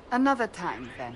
Another time, then.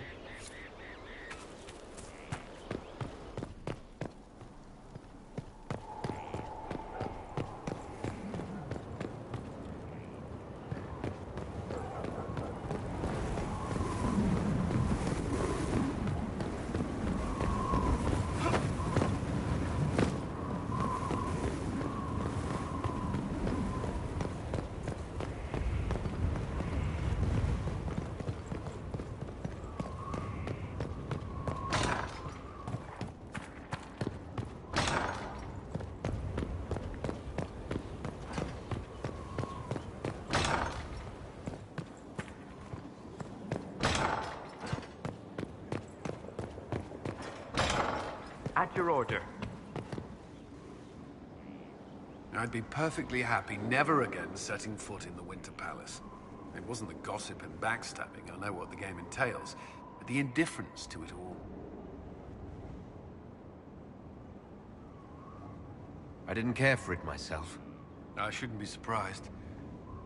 At your order. I'd be perfectly happy never again setting foot in the Winter Palace. It wasn't the gossip and backstabbing, I know what the game entails, but the indifference to it all. I didn't care for it myself. I shouldn't be surprised.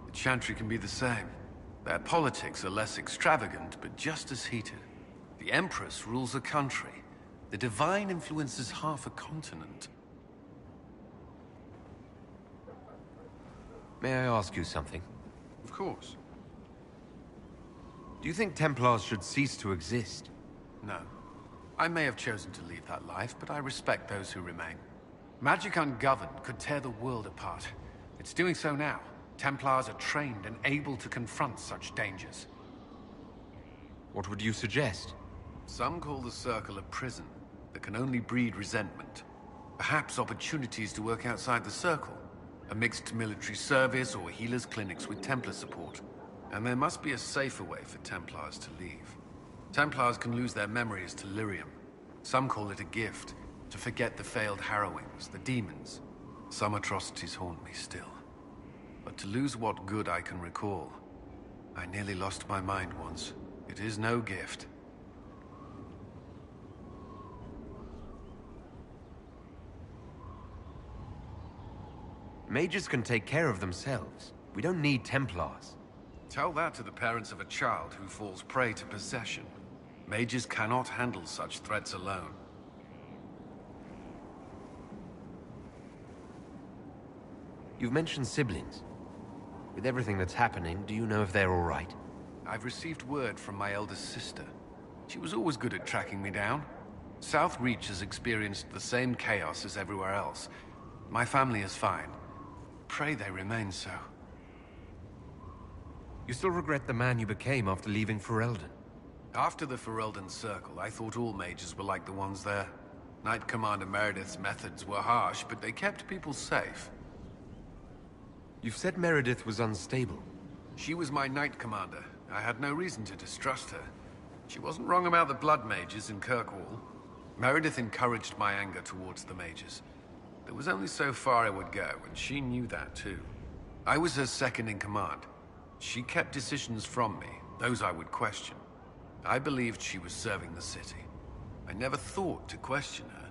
The Chantry can be the same. Their politics are less extravagant, but just as heated. The Empress rules a country. The Divine influences half a continent. May I ask you something? Of course. Do you think Templars should cease to exist? No. I may have chosen to leave that life, but I respect those who remain. Magic ungoverned could tear the world apart. It's doing so now. Templars are trained and able to confront such dangers. What would you suggest? Some call the Circle a prison that can only breed resentment. Perhaps opportunities to work outside the Circle. A mixed military service or healers' clinics with Templar support. And there must be a safer way for Templars to leave. Templars can lose their memories to lyrium. Some call it a gift, to forget the failed harrowings, the demons. Some atrocities haunt me still. But to lose what good I can recall, I nearly lost my mind once. It is no gift. Mages can take care of themselves. We don't need Templars. Tell that to the parents of a child who falls prey to possession. Mages cannot handle such threats alone. You've mentioned siblings. With everything that's happening, do you know if they're all right? I've received word from my eldest sister. She was always good at tracking me down. South Reach has experienced the same chaos as everywhere else. My family is fine. Pray they remain so. You still regret the man you became after leaving Ferelden? After the Ferelden Circle, I thought all mages were like the ones there. Knight Commander Meredith's methods were harsh, but they kept people safe. You've said Meredith was unstable. She was my Knight Commander. I had no reason to distrust her. She wasn't wrong about the Blood Mages in Kirkwall. Meredith encouraged my anger towards the mages. There was only so far I would go, and she knew that too. I was her second in command. She kept decisions from me, those I would question. I believed she was serving the city. I never thought to question her,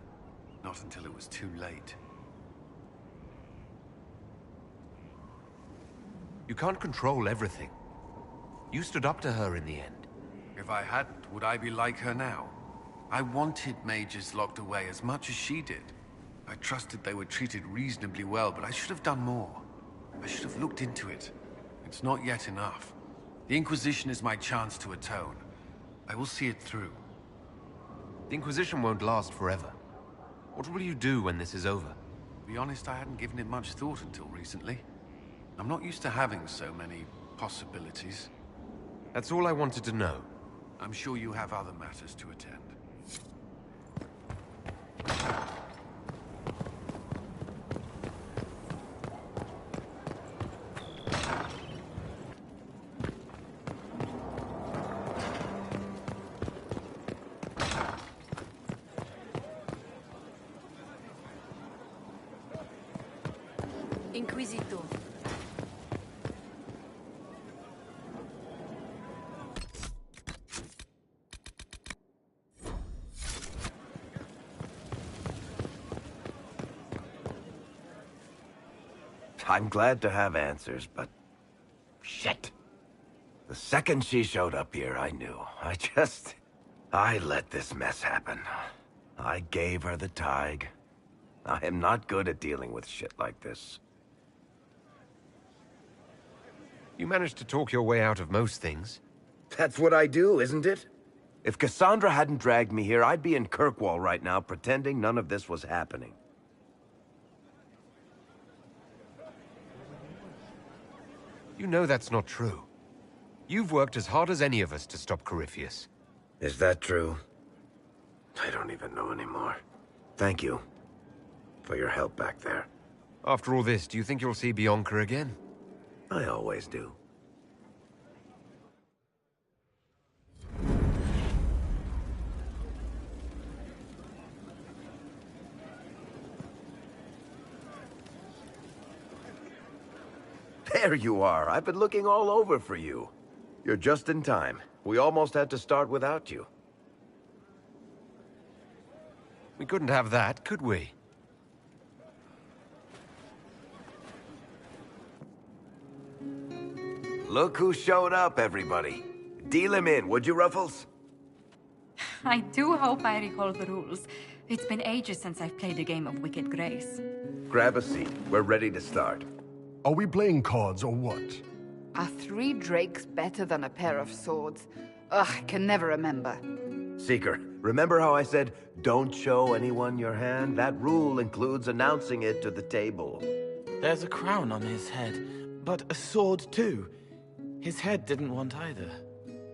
not until it was too late. You can't control everything. You stood up to her in the end. If I hadn't, would I be like her now? I wanted mages locked away as much as she did. I trusted they were treated reasonably well, but I should have done more. I should have looked into it. It's not yet enough. The Inquisition is my chance to atone. I will see it through. The Inquisition won't last forever. What will you do when this is over? To be honest, I hadn't given it much thought until recently. I'm not used to having so many possibilities. That's all I wanted to know. I'm sure you have other matters to attend. Inquisitor. I'm glad to have answers, but... shit. The The second she showed up here, I knew. I let this mess happen. I gave her the Tig. I am not good at dealing with shit like this. You managed to talk your way out of most things. That's what I do, isn't it? If Cassandra hadn't dragged me here, I'd be in Kirkwall right now pretending none of this was happening. You know that's not true. You've worked as hard as any of us to stop Corypheus. Is that true? I don't even know anymore. Thank you for your help back there. After all this, do you think you'll see Bianca again? I always do. There you are. I've been looking all over for you. You're just in time. We almost had to start without you. We couldn't have that, could we? Look who showed up, everybody. Deal him in, would you, Ruffles? I do hope I recall the rules. It's been ages since I've played a game of Wicked Grace. Grab a seat. We're ready to start. Are we playing cards or what? Are 3 drakes better than a pair of swords? Ugh, I can never remember. Seeker, remember how I said, don't show anyone your hand? That rule includes announcing it to the table. There's a crown on his head, but a sword too. His head didn't want either.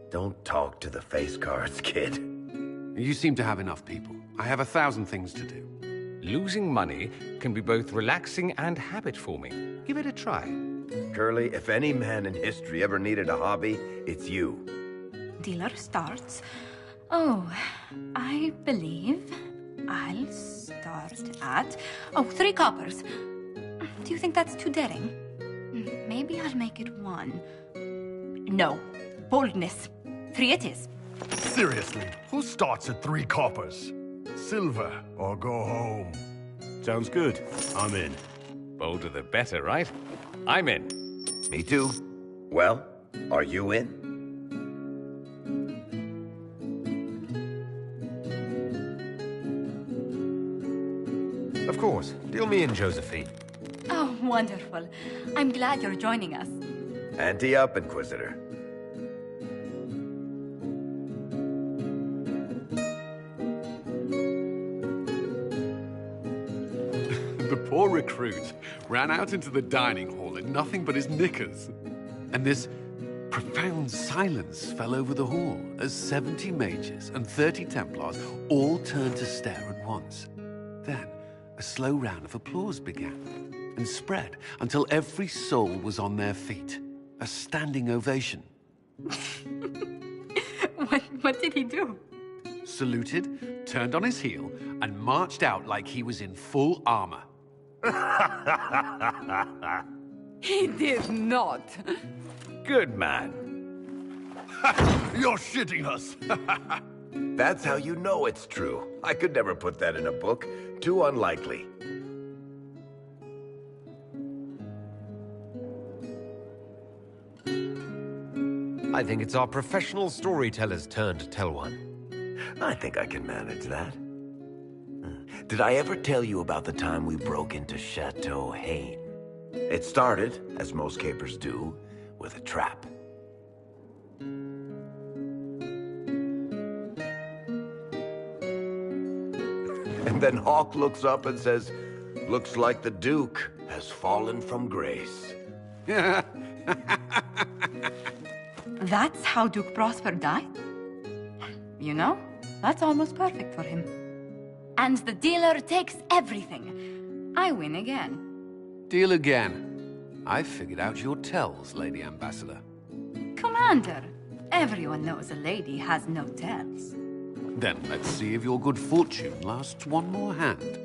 Don't talk to the face cards, kid. You seem to have enough people. I have 1,000 things to do. Losing money can be both relaxing and habit-forming. Give it a try. Curly, if any man in history ever needed a hobby, it's you. Dealer starts. Oh, I believe I'll start at... Oh, 3 coppers. Do you think that's too daring? Maybe I'll make it 1. No. Boldness. 3 it is. Seriously, who starts at 3 coppers? Silver or go home? Sounds good. I'm in. Bolder the better, right? I'm in. Me too. Well, are you in? Of course. Deal me in, Josephine. Oh, wonderful. I'm glad you're joining us. Ante up, Inquisitor. The poor recruit ran out into the dining hall in nothing but his knickers. And this profound silence fell over the hall as 70 mages and 30 Templars all turned to stare at once. Then, a slow round of applause began and spread until every soul was on their feet. A standing ovation. What did he do? Saluted, turned on his heel, and marched out like he was in full armor. He did not. Good man. You're shitting us! That's how you know it's true. I could never put that in a book. Too unlikely. I think it's our professional storyteller's turn to tell one. I think I can manage that. Did I ever tell you about the time we broke into Chateau Hain? It started, as most capers do, with a trap. And then Hawk looks up and says, "Looks like the Duke has fallen from grace." That's how Duke Prosper died? You know, that's almost perfect for him. And the dealer takes everything. I win again. Deal again. I figured out your tells, Lady Ambassador. Commander, everyone knows a lady has no tells. Then let's see if your good fortune lasts one more hand.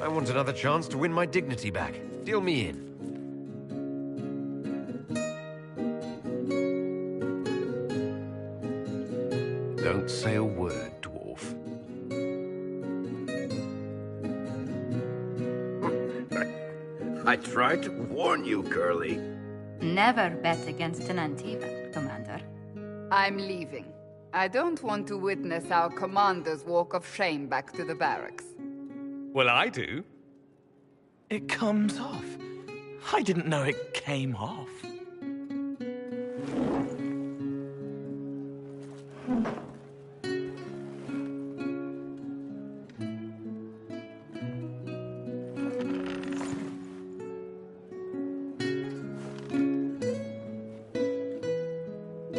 I want another chance to win my dignity back. Deal me in. Don't say a word, dwarf. I tried to warn you, Curly. Never bet against an Antivan, Commander. I'm leaving. I don't want to witness our commander's walk of shame back to the barracks. Well, I do. It comes off. I didn't know it came off.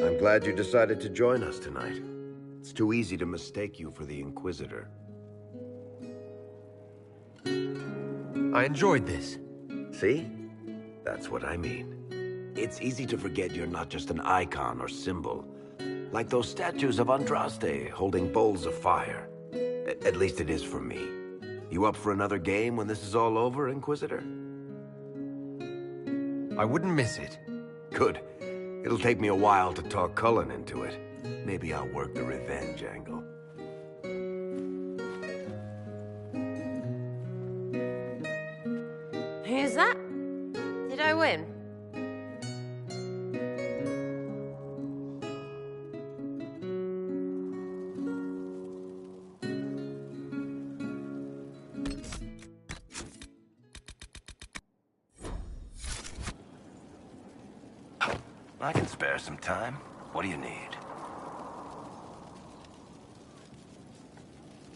I'm glad you decided to join us tonight. It's too easy to mistake you for the Inquisitor. I enjoyed this. See? That's what I mean. It's easy to forget you're not just an icon or symbol. Like those statues of Andraste holding bowls of fire. At least it is for me. You up for another game when this is all over, Inquisitor? I wouldn't miss it. Good. It'll take me a while to talk Cullen into it. Maybe I'll work the revenge angle. Who's that? Did I win? I can spare some time. What do you need?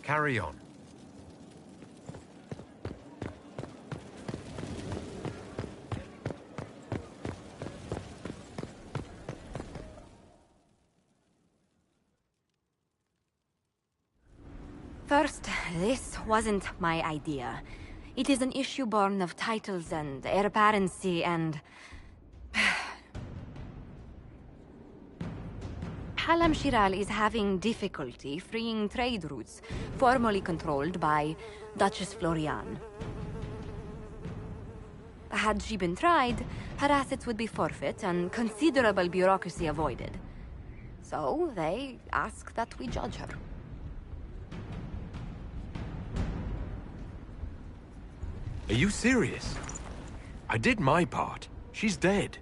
Carry on. First, this wasn't my idea. It is an issue born of titles and heir apparency and... Halam Shiral is having difficulty freeing trade routes formerly controlled by Duchess Florian. Had she been tried, her assets would be forfeit and considerable bureaucracy avoided. So they ask that we judge her. Are you serious? I did my part. She's dead.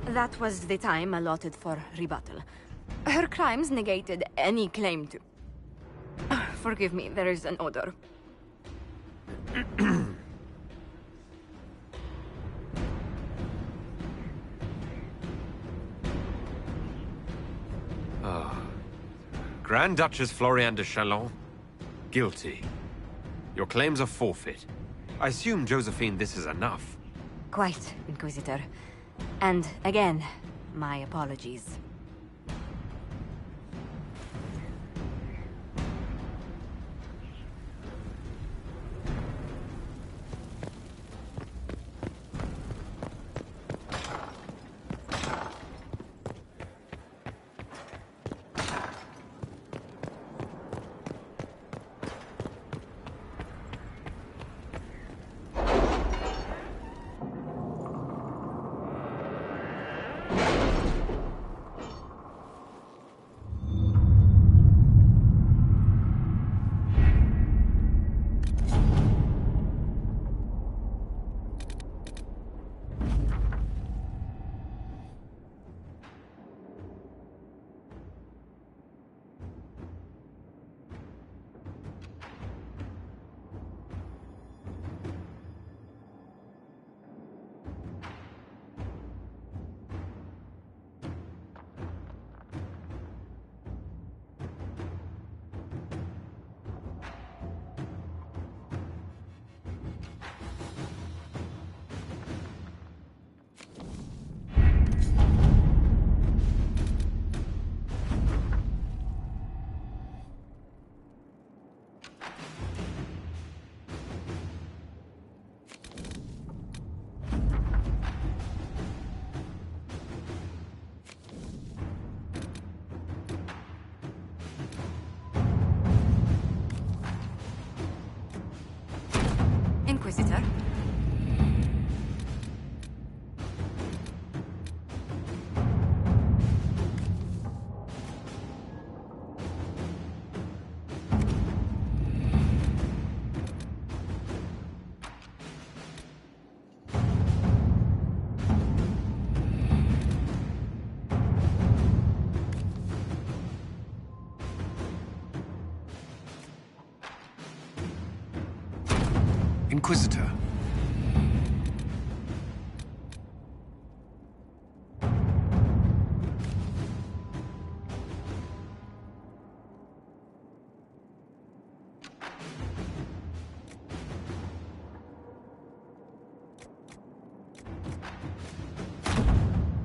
That was the time allotted for rebuttal. Her crimes negated any claim to... Forgive me, there is an odor. Grand Duchess Florian de Chalon, guilty. Your claims are forfeit. I assume, Josephine, this is enough. Quite, Inquisitor. And again, my apologies. Inquisitor.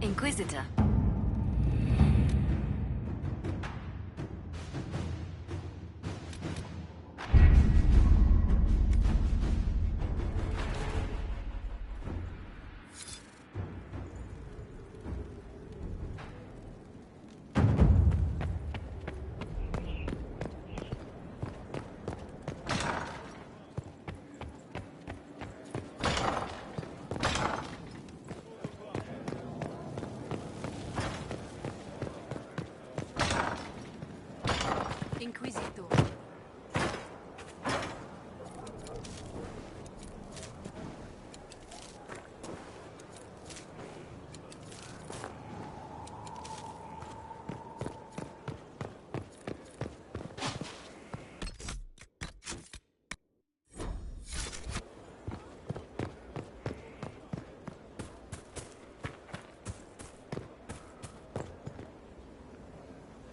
Inquisitor. Inquisitor.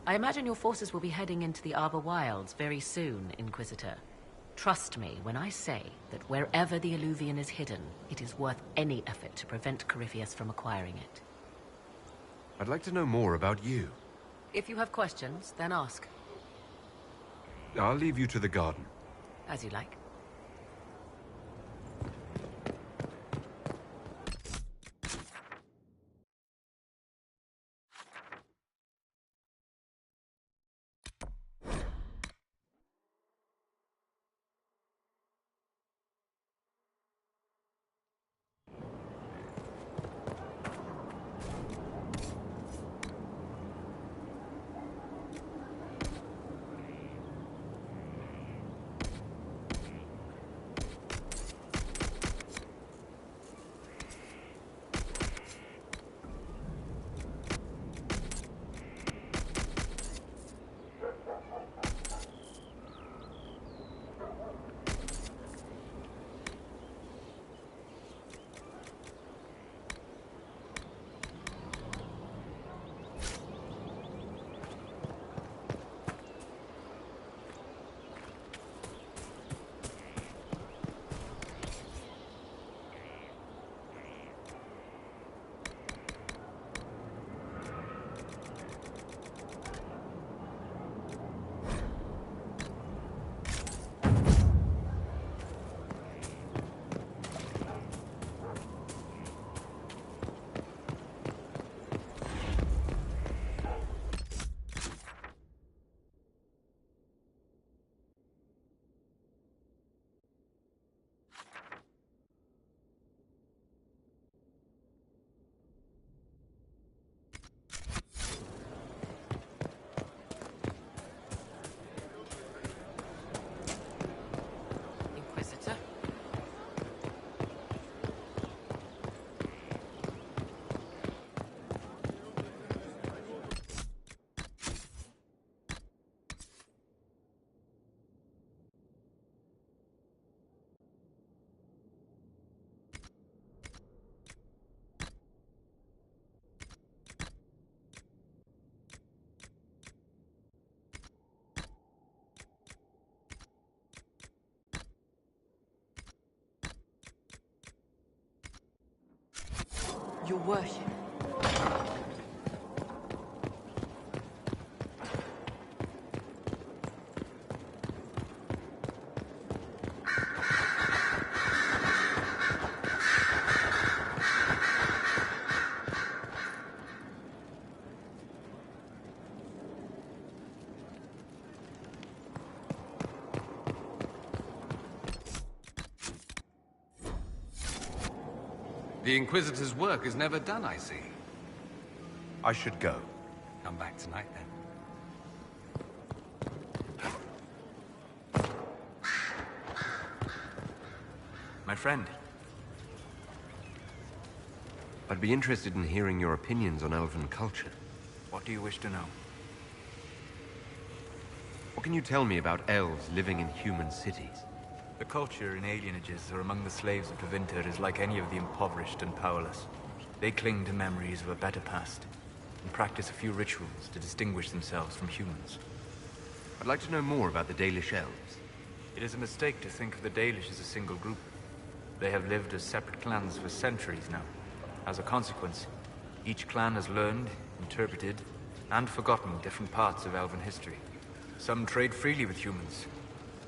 I imagine your forces will be heading into the Arbor Wilds very soon, Inquisitor. Trust me when I say that wherever the Illuvian is hidden, it is worth any effort to prevent Corypheus from acquiring it. I'd like to know more about you. If you have questions, then ask. I'll leave you to the garden. As you like. Your worship. The Inquisitor's work is never done, I see. I should go. Come back tonight, then. My friend. I'd be interested in hearing your opinions on elven culture. What do you wish to know? What can you tell me about elves living in human cities? The culture in alienages or among the slaves of Tevinter is like any of the impoverished and powerless. They cling to memories of a better past, and practice a few rituals to distinguish themselves from humans. I'd like to know more about the Dalish elves. It is a mistake to think of the Dalish as a single group. They have lived as separate clans for centuries now. As a consequence, each clan has learned, interpreted, and forgotten different parts of elven history. Some trade freely with humans,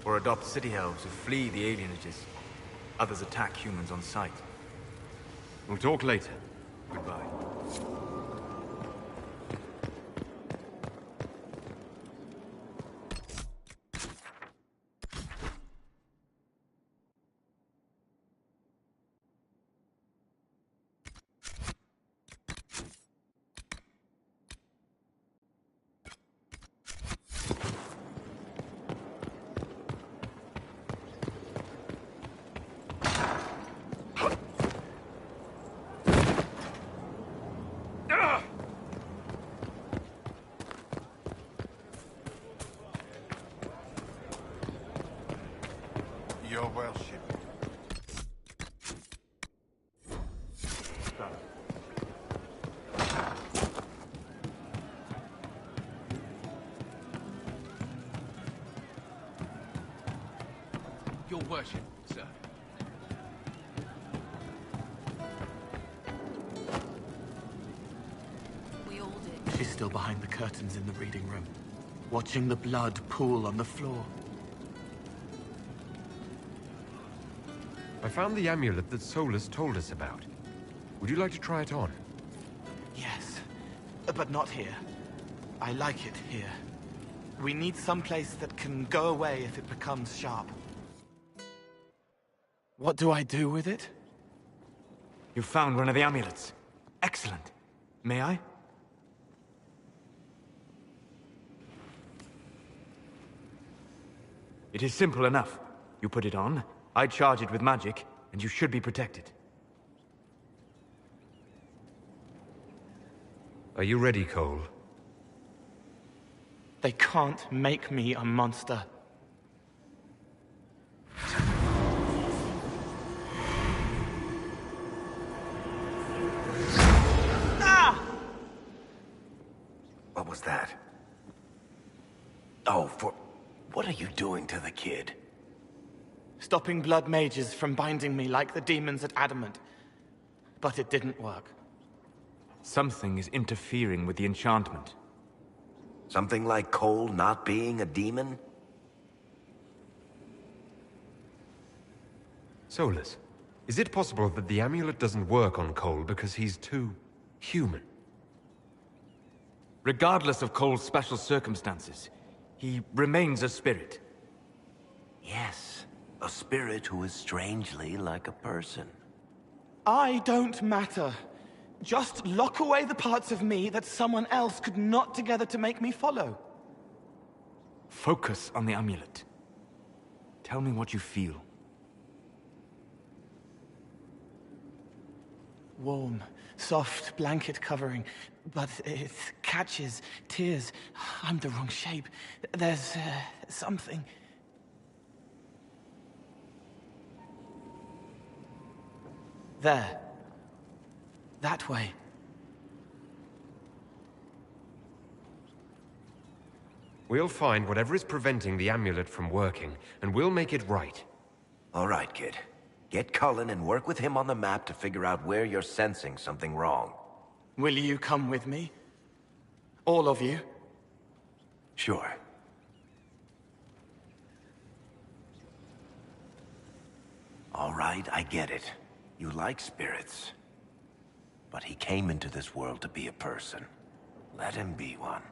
or adopt city elves who flee the alienages. Others attack humans on sight. We'll talk later. Goodbye. Your worship. Your worship, sir. We all did. She's still behind the curtains in the reading room, watching the blood pool on the floor. I found the amulet that Solus told us about. Would you like to try it on? Yes, but not here. I like it here. We need someplace that can go away if it becomes sharp. What do I do with it? You found one of the amulets. Excellent. May I? It is simple enough. You put it on, I charge it with magic, and you should be protected. Are you ready, Cole? They can't make me a monster. What was that? Oh, what are you doing to the kid? Stopping blood mages from binding me like the demons at Adamant. But it didn't work. Something is interfering with the enchantment. Something like Cole not being a demon? Solus, is it possible that the amulet doesn't work on Cole because he's too human? Regardless of Cole's special circumstances, he remains a spirit. Yes, a spirit who is strangely like a person. I don't matter. Just lock away the parts of me that someone else could knot together to make me follow. Focus on the amulet. Tell me what you feel. Warm, soft blanket covering, but it catches tears. I'm the wrong shape. There's something. There. That way. We'll find whatever is preventing the amulet from working, and we'll make it right. All right, kid. Get Cullen and work with him on the map to figure out where you're sensing something wrong. Will you come with me? All of you? Sure. All right, I get it. You like spirits. But he came into this world to be a person. Let him be one.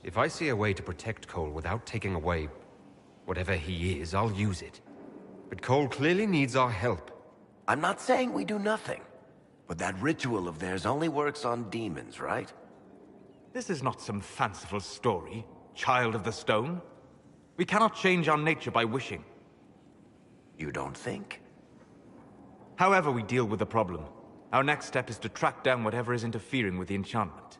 If I see a way to protect Cole without taking away whatever he is, I'll use it. But Cole clearly needs our help. I'm not saying we do nothing. But that ritual of theirs only works on demons, right? This is not some fanciful story, child of the stone. We cannot change our nature by wishing. You don't think? However we deal with the problem, our next step is to track down whatever is interfering with the enchantment.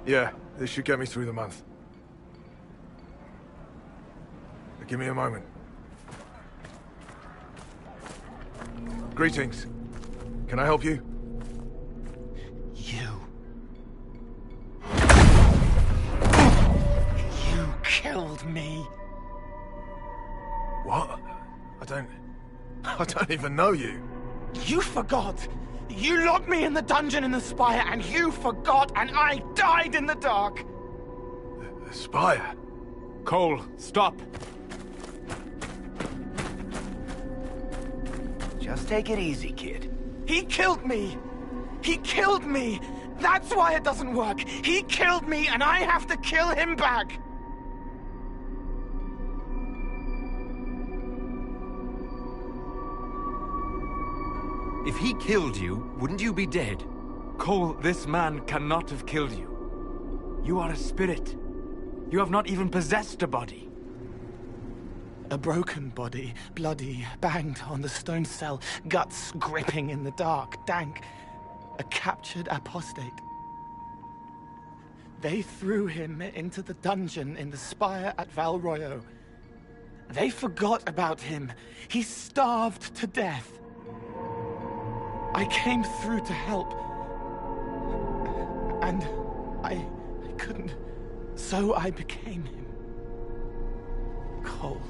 Yeah, this should get me through the month. Give me a moment. Greetings. Can I help you? You killed me. What? I don't even know you. You forgot. You locked me in the dungeon in the spire, and you forgot, and I died in the dark. The spire? Cole, stop. Just take it easy, kid. He killed me. He killed me. That's why it doesn't work. He killed me, and I have to kill him back. If he killed you, wouldn't you be dead? Cole, this man cannot have killed you. You are a spirit. You have not even possessed a body. A broken body, bloody, banged on the stone cell, guts gripping in the dark, dank. A captured apostate. They threw him into the dungeon in the spire at Val Royo. They forgot about him. He starved to death. I came through to help. And I couldn't. So I became him. Cole.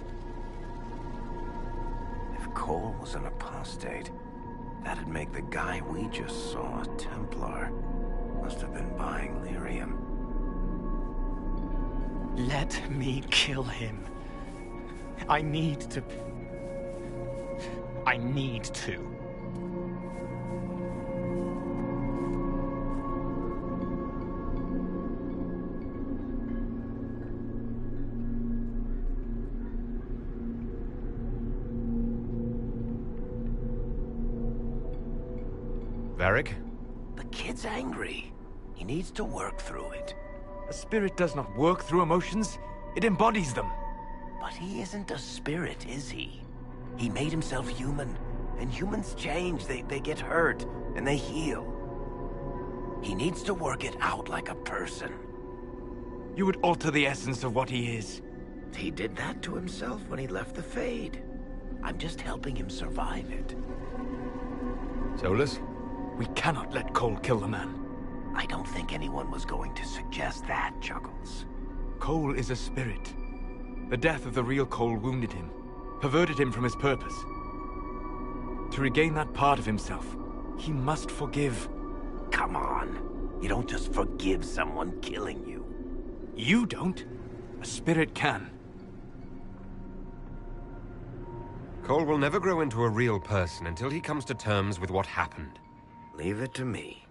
If Cole was an apostate, that'd make the guy we just saw a Templar. Must have been buying lyrium. Let me kill him. I need to. Varric? The kid's angry. He needs to work through it. A spirit does not work through emotions. It embodies them. But he isn't a spirit, is he? He made himself human. And humans change. They get hurt. And they heal. He needs to work it out like a person. You would alter the essence of what he is. He did that to himself when he left the Fade. I'm just helping him survive it. Solus? We cannot let Cole kill the man. I don't think anyone was going to suggest that, Chuckles. Cole is a spirit. The death of the real Cole wounded him, perverted him from his purpose. To regain that part of himself, he must forgive. Come on. You don't just forgive someone killing you. You don't. A spirit can. Cole will never grow into a real person until he comes to terms with what happened. Leave it to me.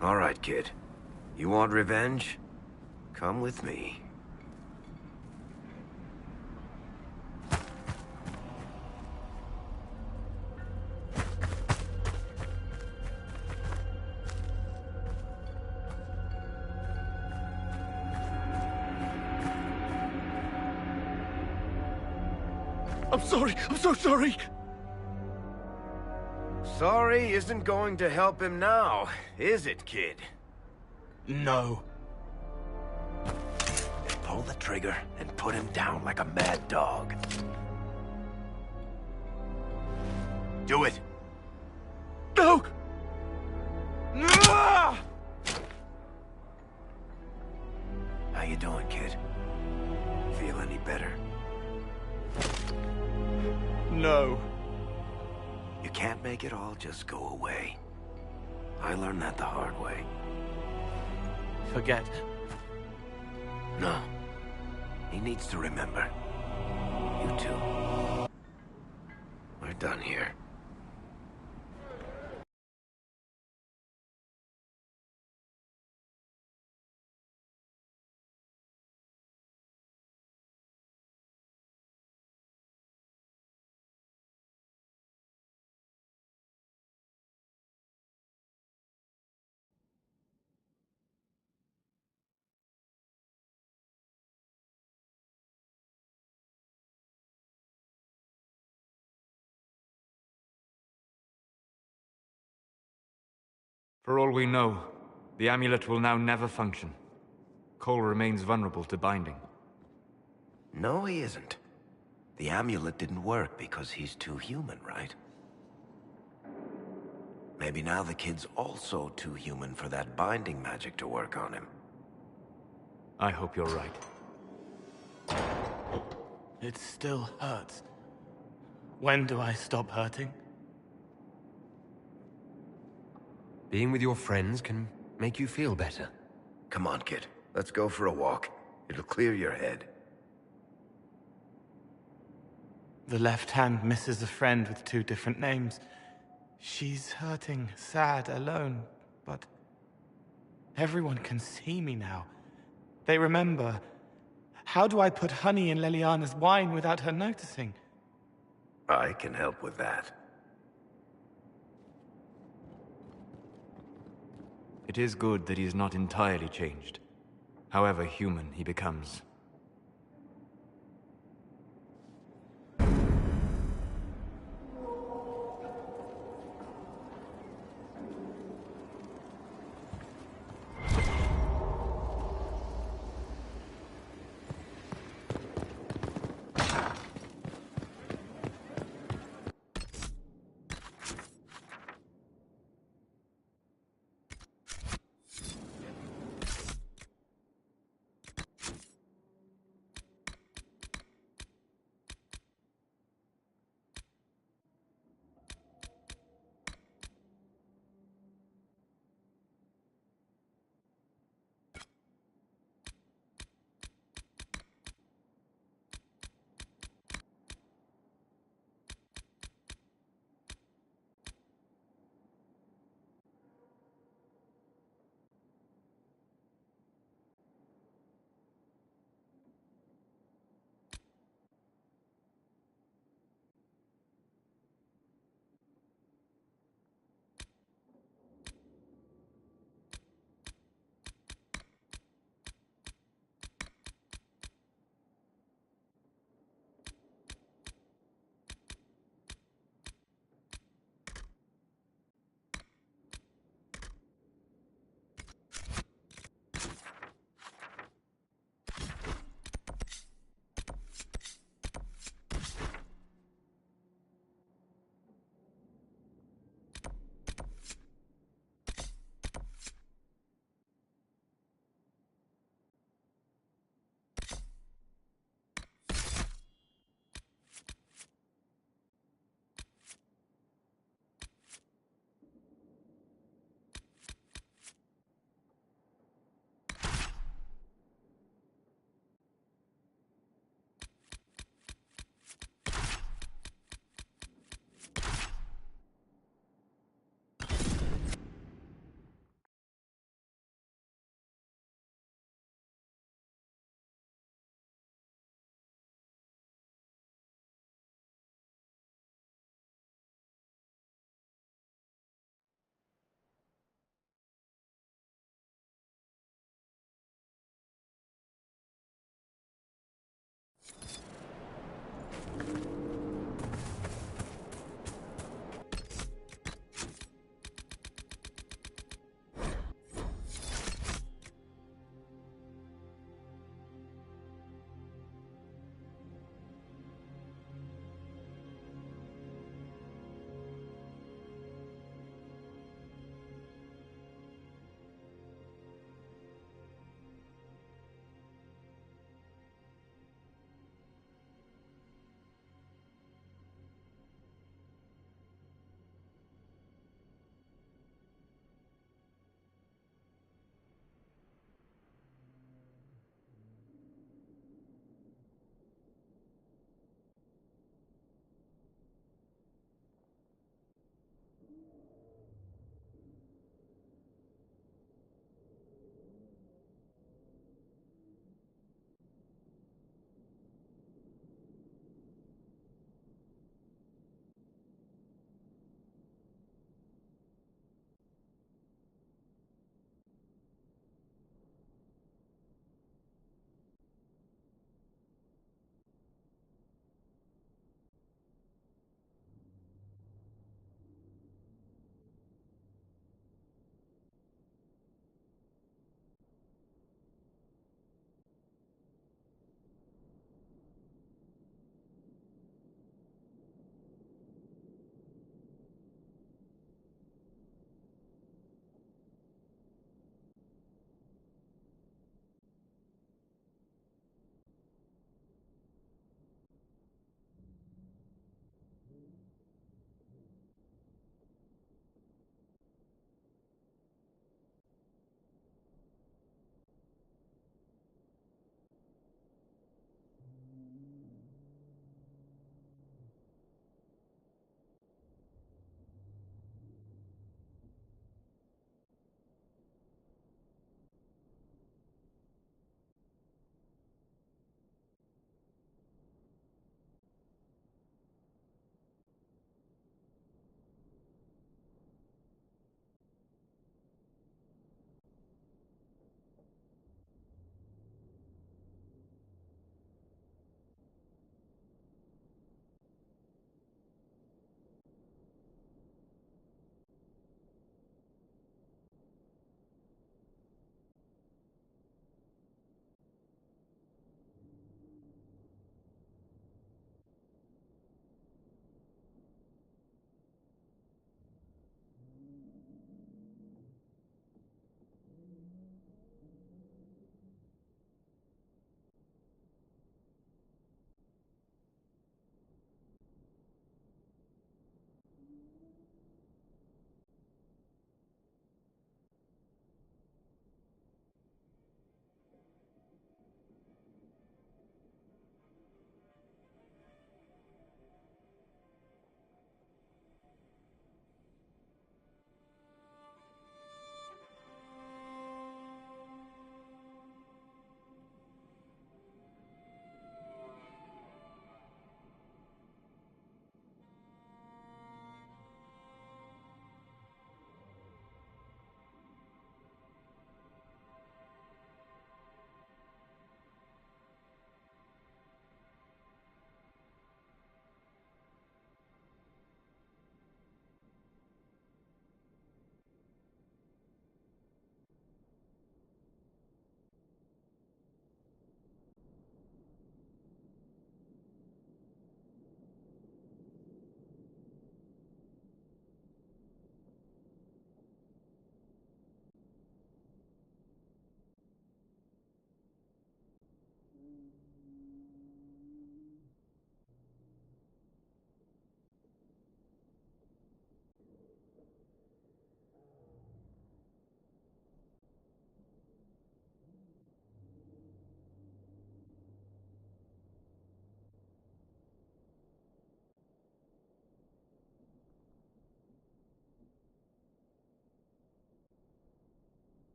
All right, kid. You want revenge? Come with me. I'm sorry. I'm so sorry. Sorry isn't going to help him now, is it, kid? No. Pull the trigger and put him down like a mad dog. Do it. No! Ah! How you doing, kid? Feel any better? No. You can't make it all just go away. I learned that the hard way. Forget. No. He needs to remember. You too. We're done here. For all we know, the amulet will now never function. Cole remains vulnerable to binding. No, he isn't. The amulet didn't work because he's too human, right? Maybe now the kid's also too human for that binding magic to work on him. I hope you're right. It still hurts. When do I stop hurting? Being with your friends can make you feel better. Come on, kid. Let's go for a walk. It'll clear your head. The left hand misses a friend with 2 different names. She's hurting, sad, alone, but everyone can see me now. They remember. How do I put honey in Leliana's wine without her noticing? I can help with that. It is good that he is not entirely changed, however human he becomes.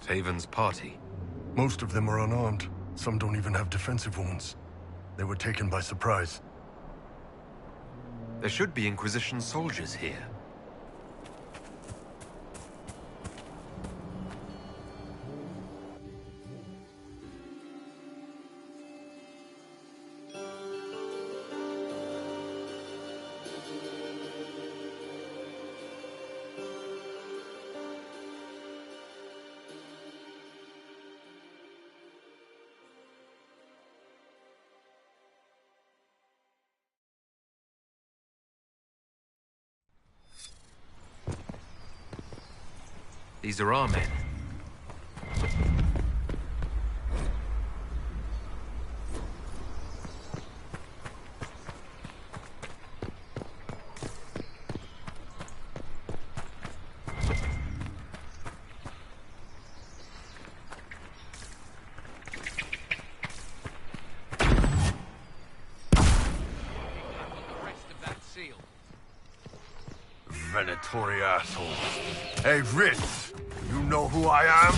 Haven's party. Most of them are unarmed. Some don't even have defensive wounds. They were taken by surprise. There should be Inquisition soldiers here. These are our men. Venatory asshole. Hey, Ritz! You know who I am?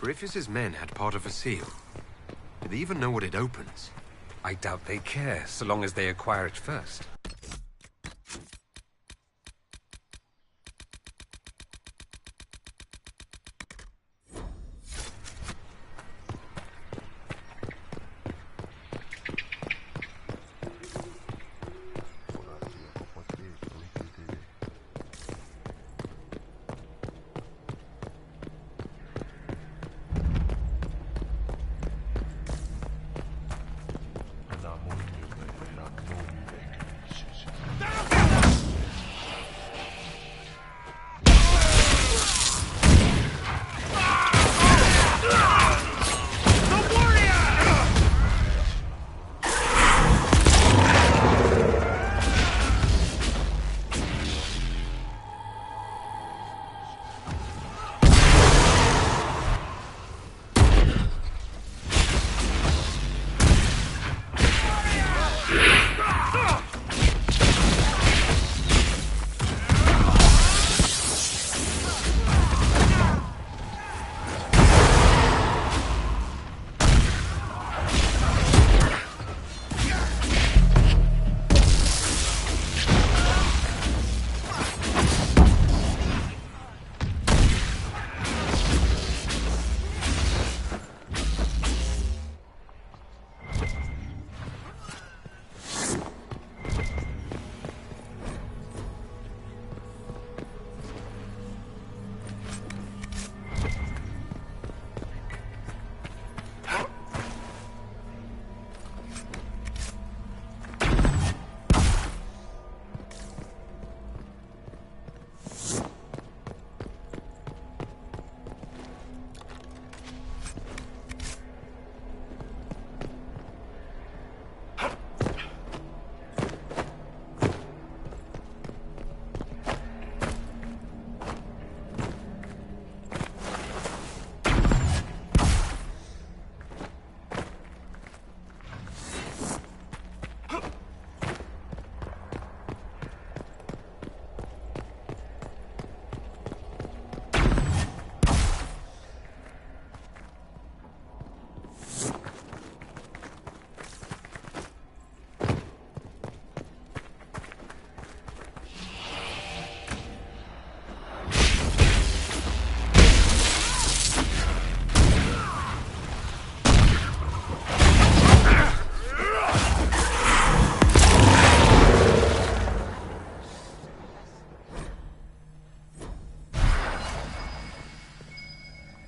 Periphas's men had part of a seal. Do they even know what it opens? I doubt they care, so long as they acquire it first.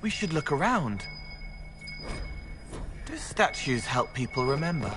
We should look around. Do statues help people remember?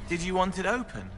Did you want it open?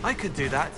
I could do that.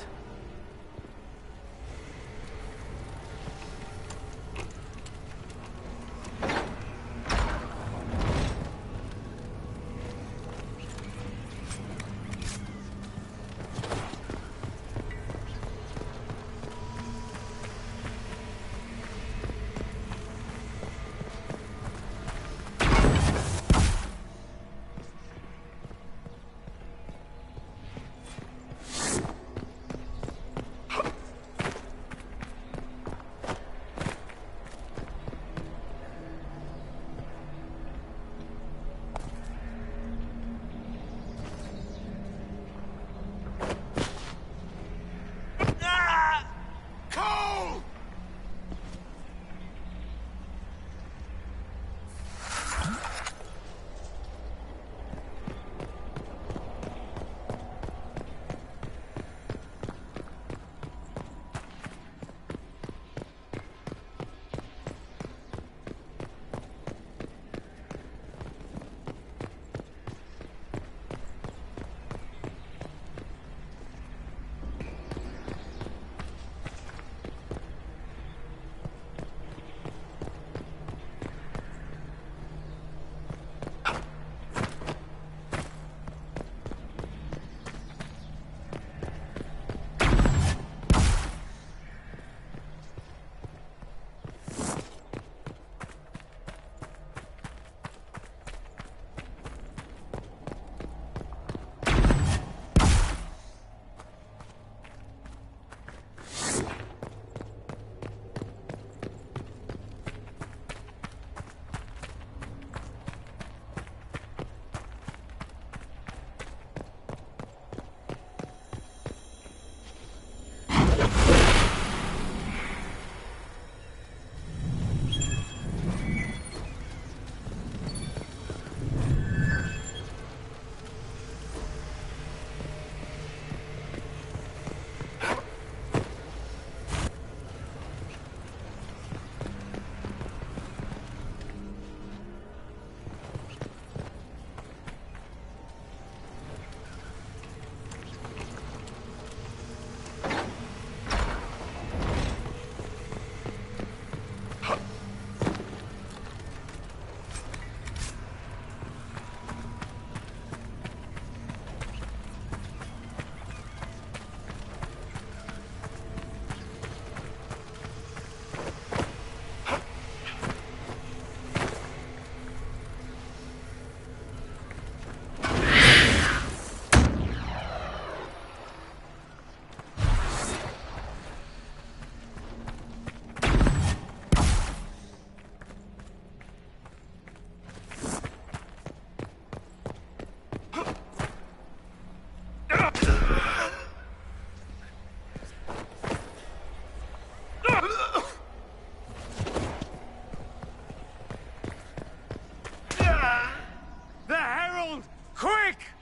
quick!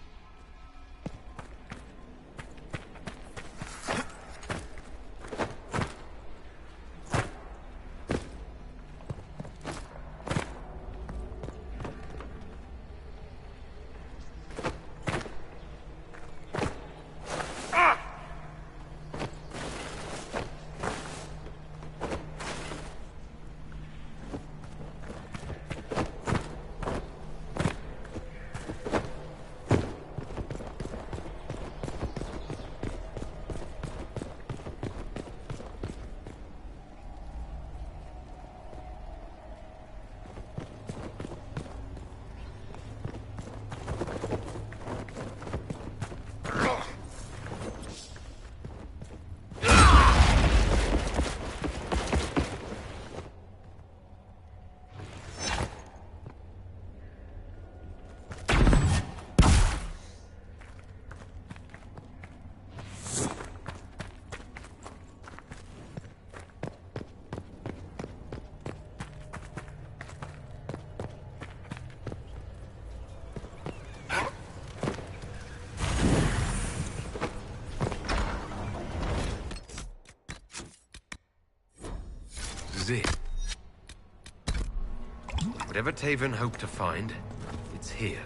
This is it. Whatever Taven hoped to find, it's here.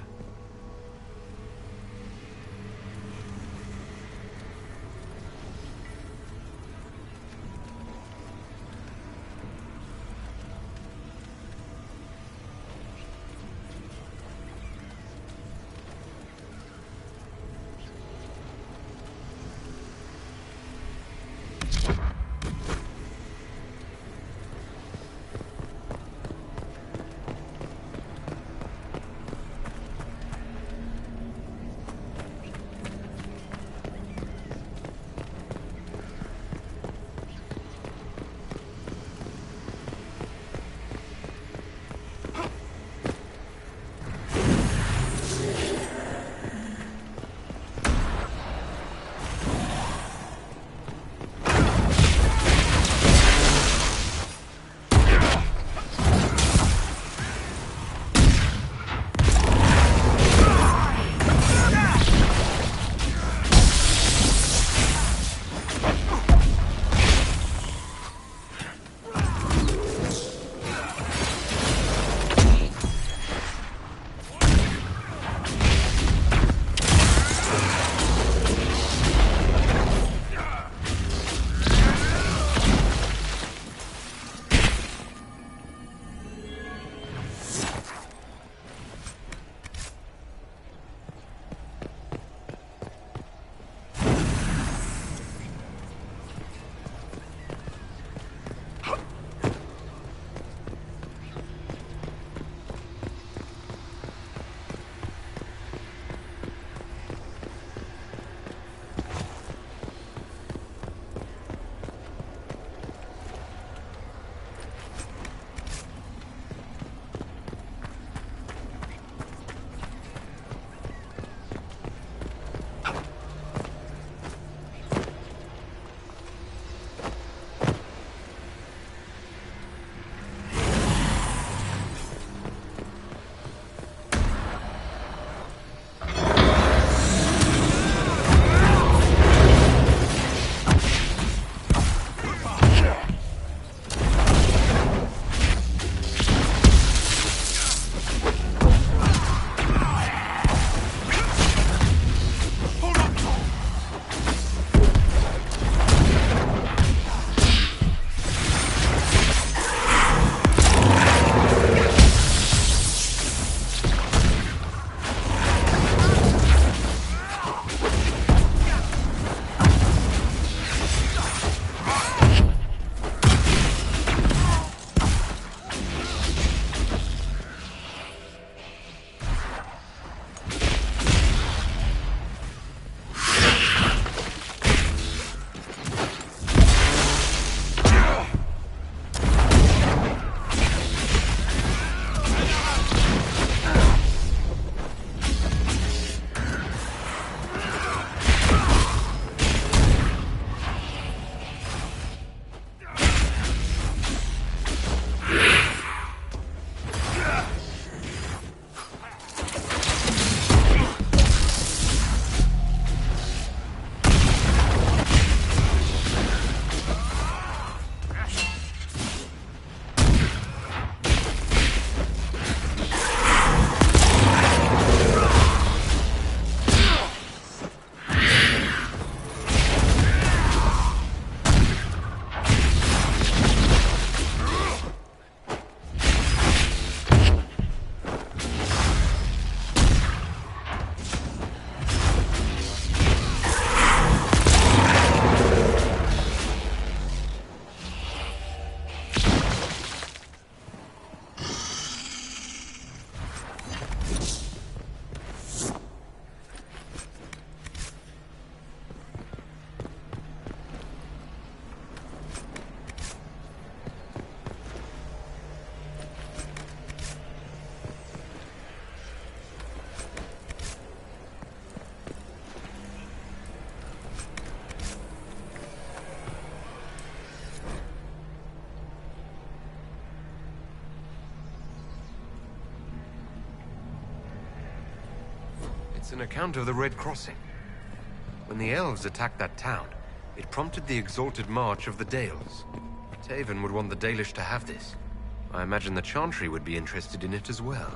It's an account of the Red Crossing. When the elves attacked that town, it prompted the exalted march of the Dales. Taven would want the Dalish to have this. I imagine the Chantry would be interested in it as well.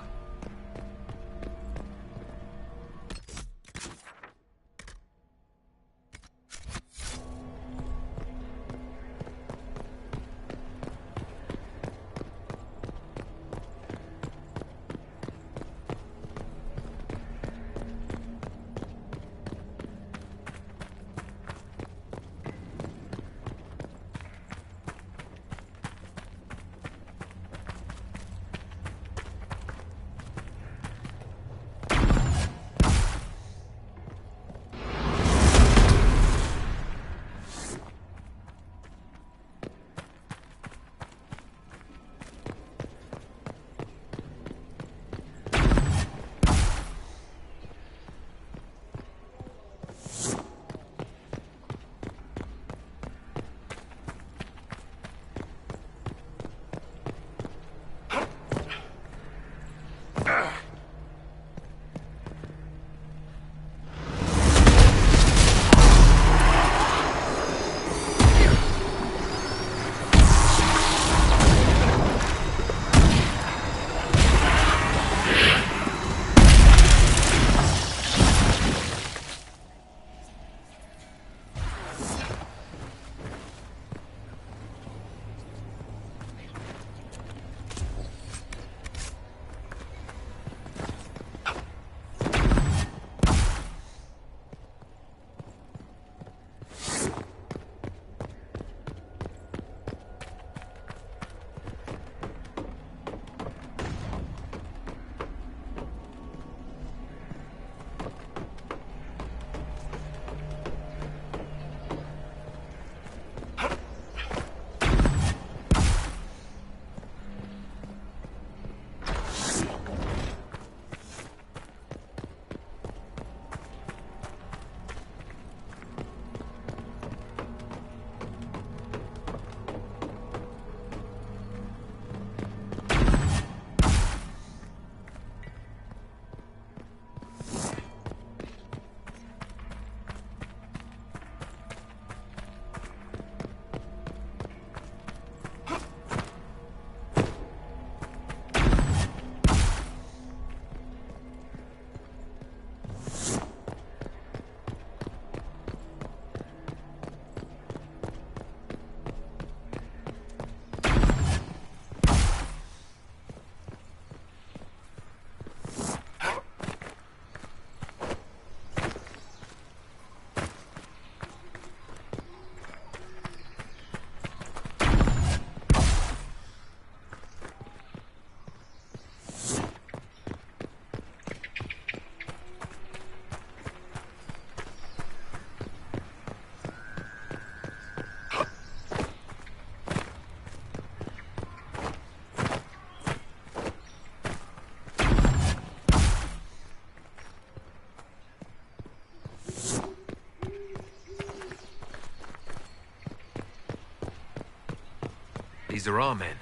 These are our men.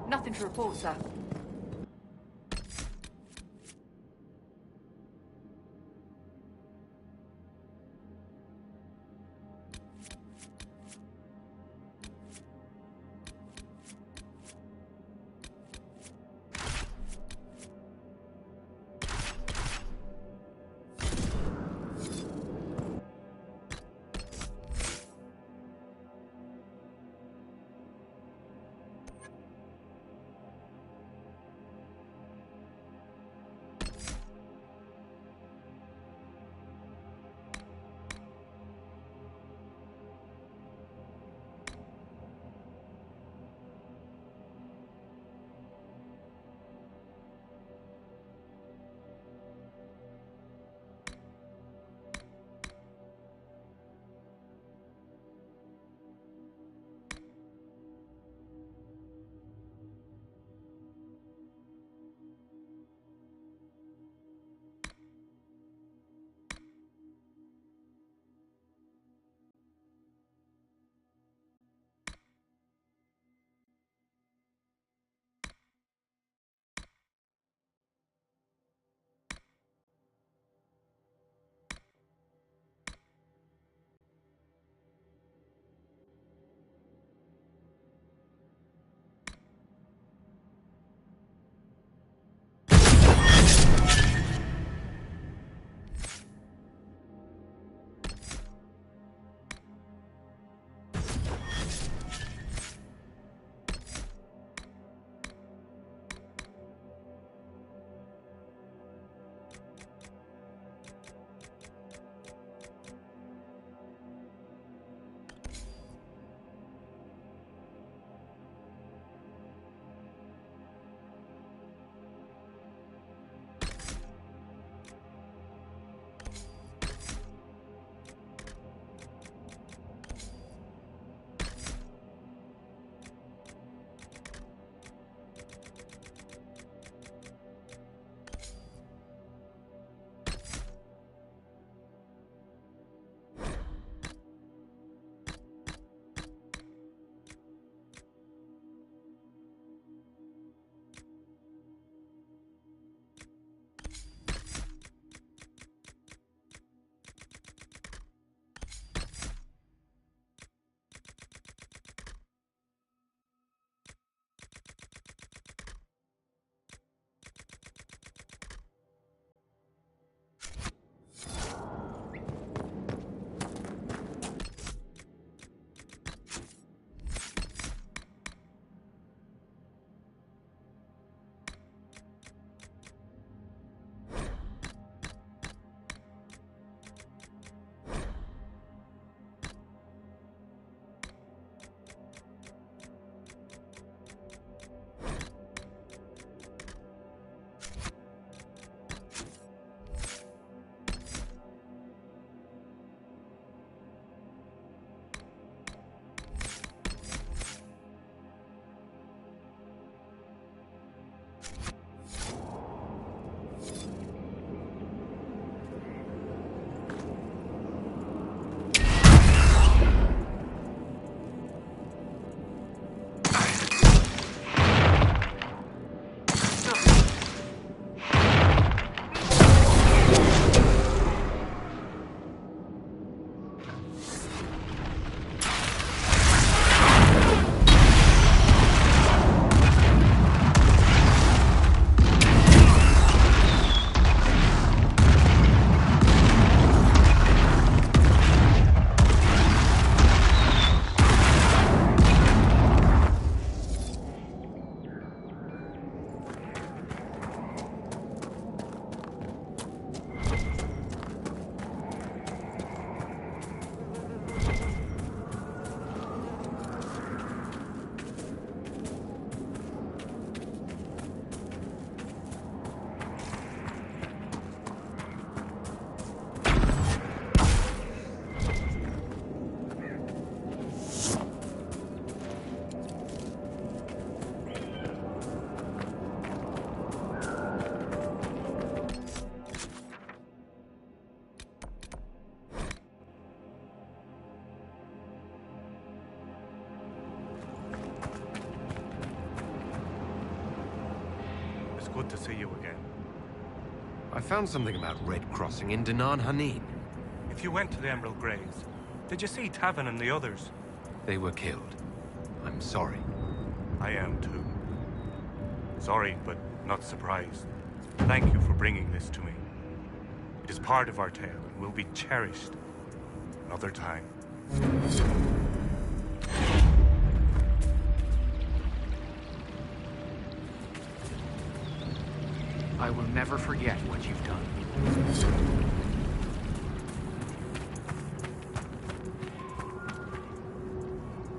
Nothing to report, sir. good to see you again. I found something about Red Crossing in Danan Hanin. If you went to the Emerald Graves, did you see Tavin and the others? They were killed. I'm sorry. I am too. Sorry, but not surprised. Thank you for bringing this to me. It is part of our tale and will be cherished another time. I will never forget what you've done.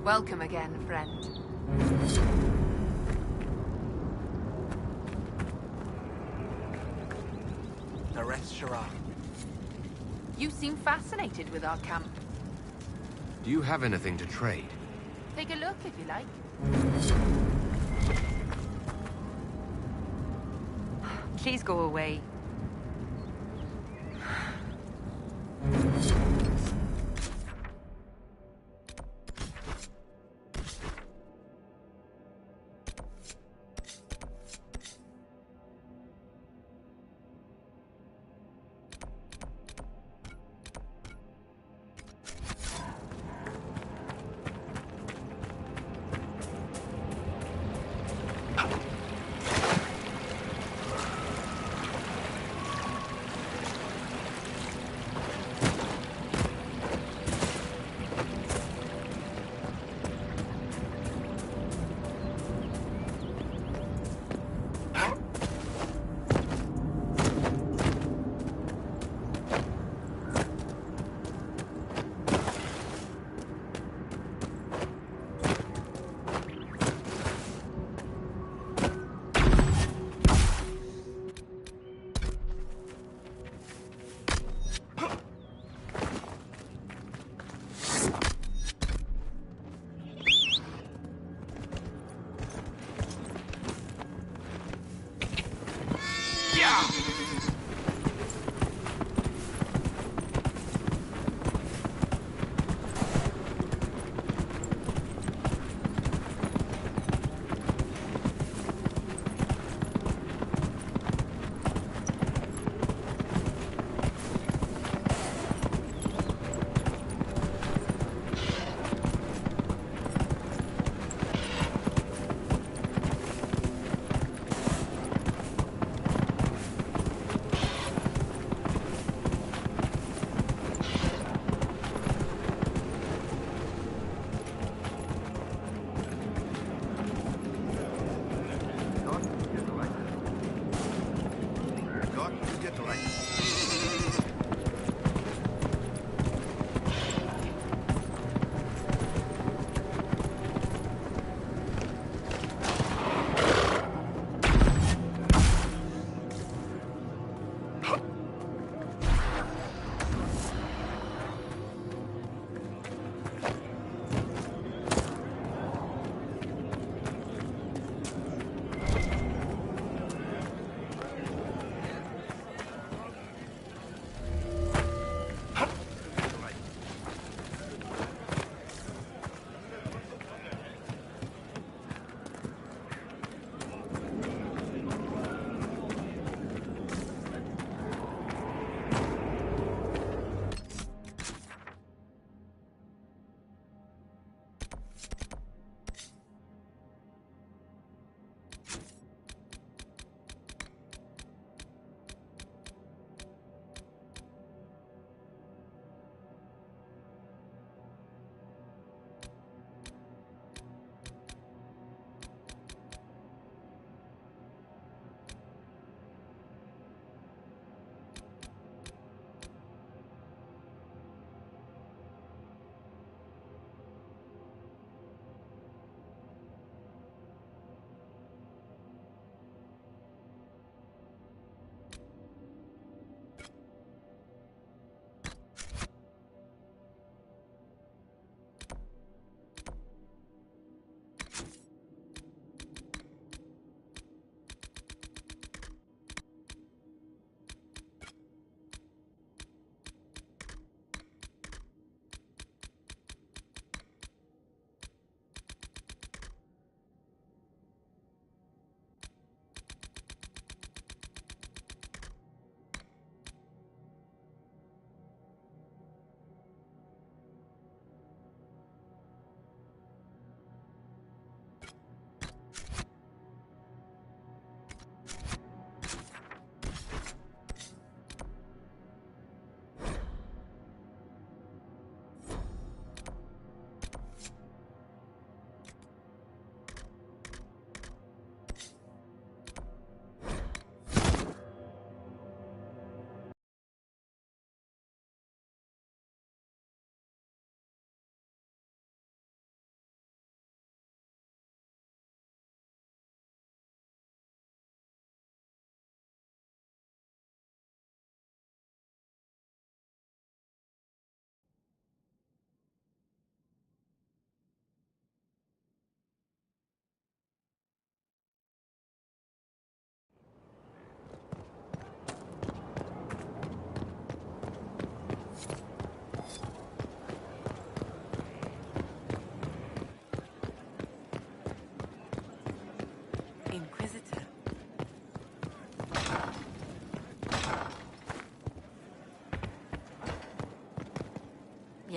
Welcome again, friend. Nareth Shara. You seem fascinated with our camp. Do you have anything to trade? Take a look if you like. Please go away.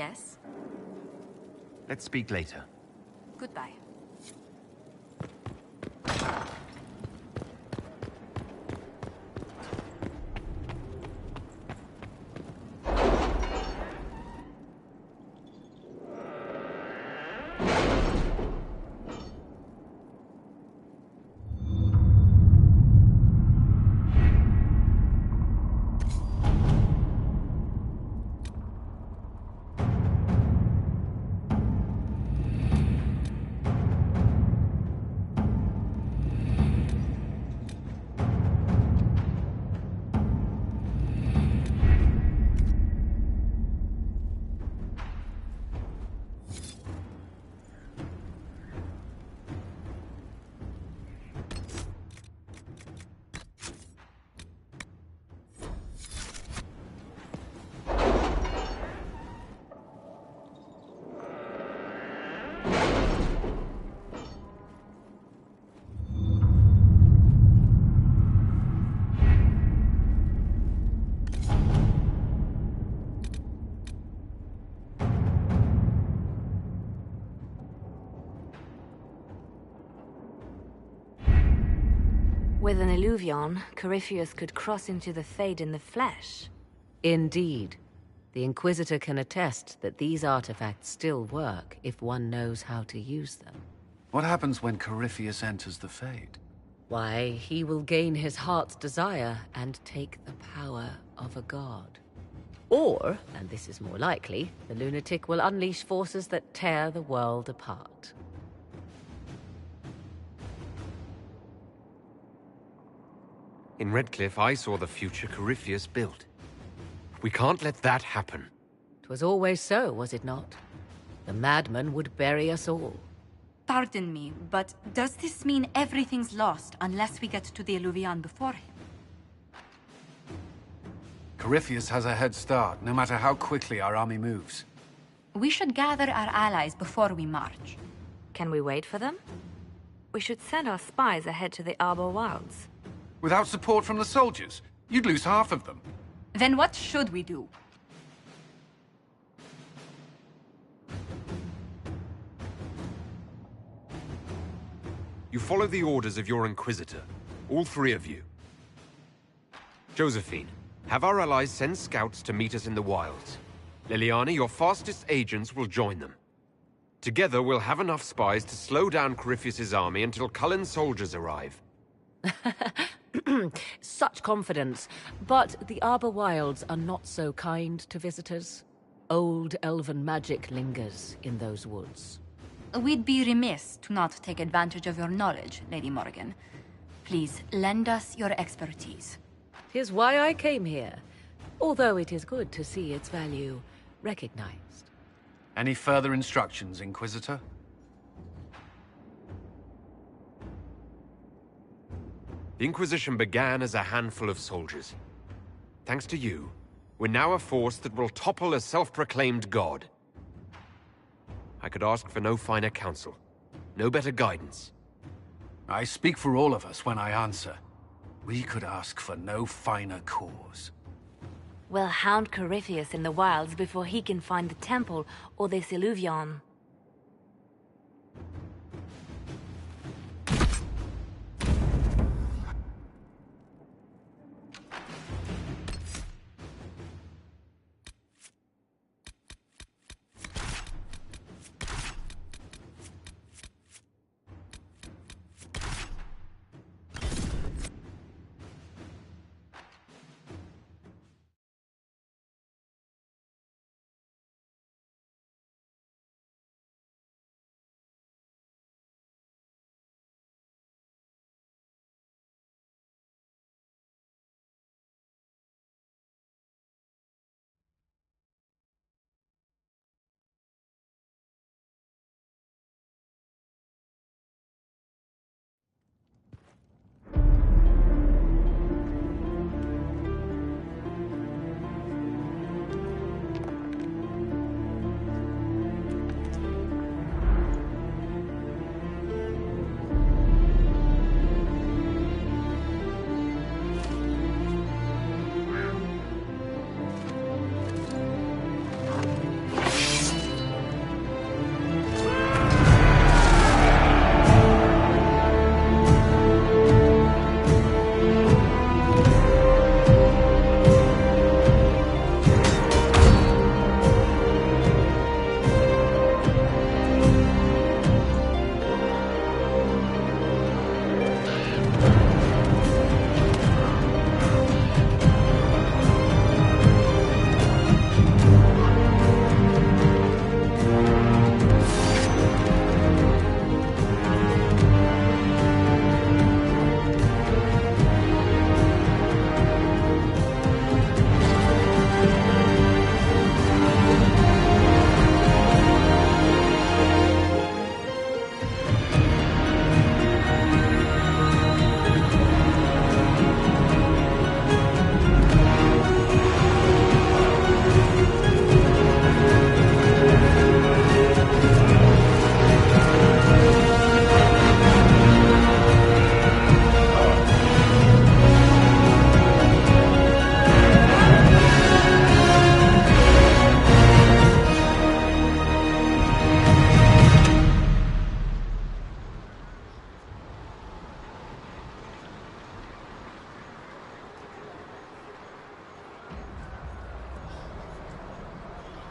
Yes? Let's speak later. Goodbye. With an illuvion, Corypheus could cross into the Fade in the flesh. Indeed. The Inquisitor can attest that these artifacts still work if one knows how to use them. What happens when Corypheus enters the Fade? Why, he will gain his heart's desire and take the power of a god. Or, and this is more likely, the lunatic will unleash forces that tear the world apart. In Redcliffe, I saw the future Corypheus built. We can't let that happen. 'Twas always so, was it not? The madman would bury us all. Pardon me, but does this mean everything's lost unless we get to the Illuvian before him? Corypheus has a head start, no matter how quickly our army moves. We should gather our allies before we march. Can we wait for them? We should send our spies ahead to the Arbor Wilds. Without support from the soldiers, you'd lose half of them. Then what should we do? You follow the orders of your Inquisitor. All three of you. Josephine, have our allies send scouts to meet us in the wilds. Liliana, your fastest agents will join them. Together, we'll have enough spies to slow down Corypheus's army until Cullen's soldiers arrive. Such confidence. But the Arbor Wilds are not so kind to visitors. Old elven magic lingers in those woods. We'd be remiss to not take advantage of your knowledge, Lady Morgan. Please, lend us your expertise. 'Tis why I came here, although it is good to see its value recognized. Any further instructions, Inquisitor? The Inquisition began as a handful of soldiers. Thanks to you, we're now a force that will topple a self-proclaimed god. I could ask for no finer counsel, no better guidance. I speak for all of us when I answer. We could ask for no finer cause. We'll hound Corypheus in the wilds before he can find the temple or this illuvion.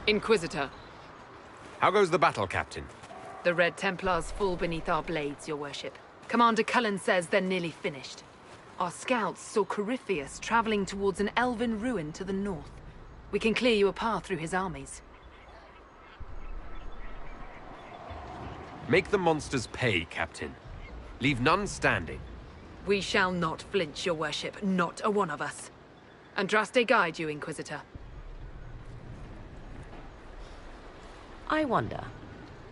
Inquisitor. How goes the battle, Captain? The Red Templars fall beneath our blades, your worship. Commander Cullen says they're nearly finished. Our scouts saw Corypheus traveling towards an elven ruin to the north. We can clear you a path through his armies. Make the monsters pay, Captain. Leave none standing. We shall not flinch, your worship, not a one of us. Andraste guide you, Inquisitor. I wonder,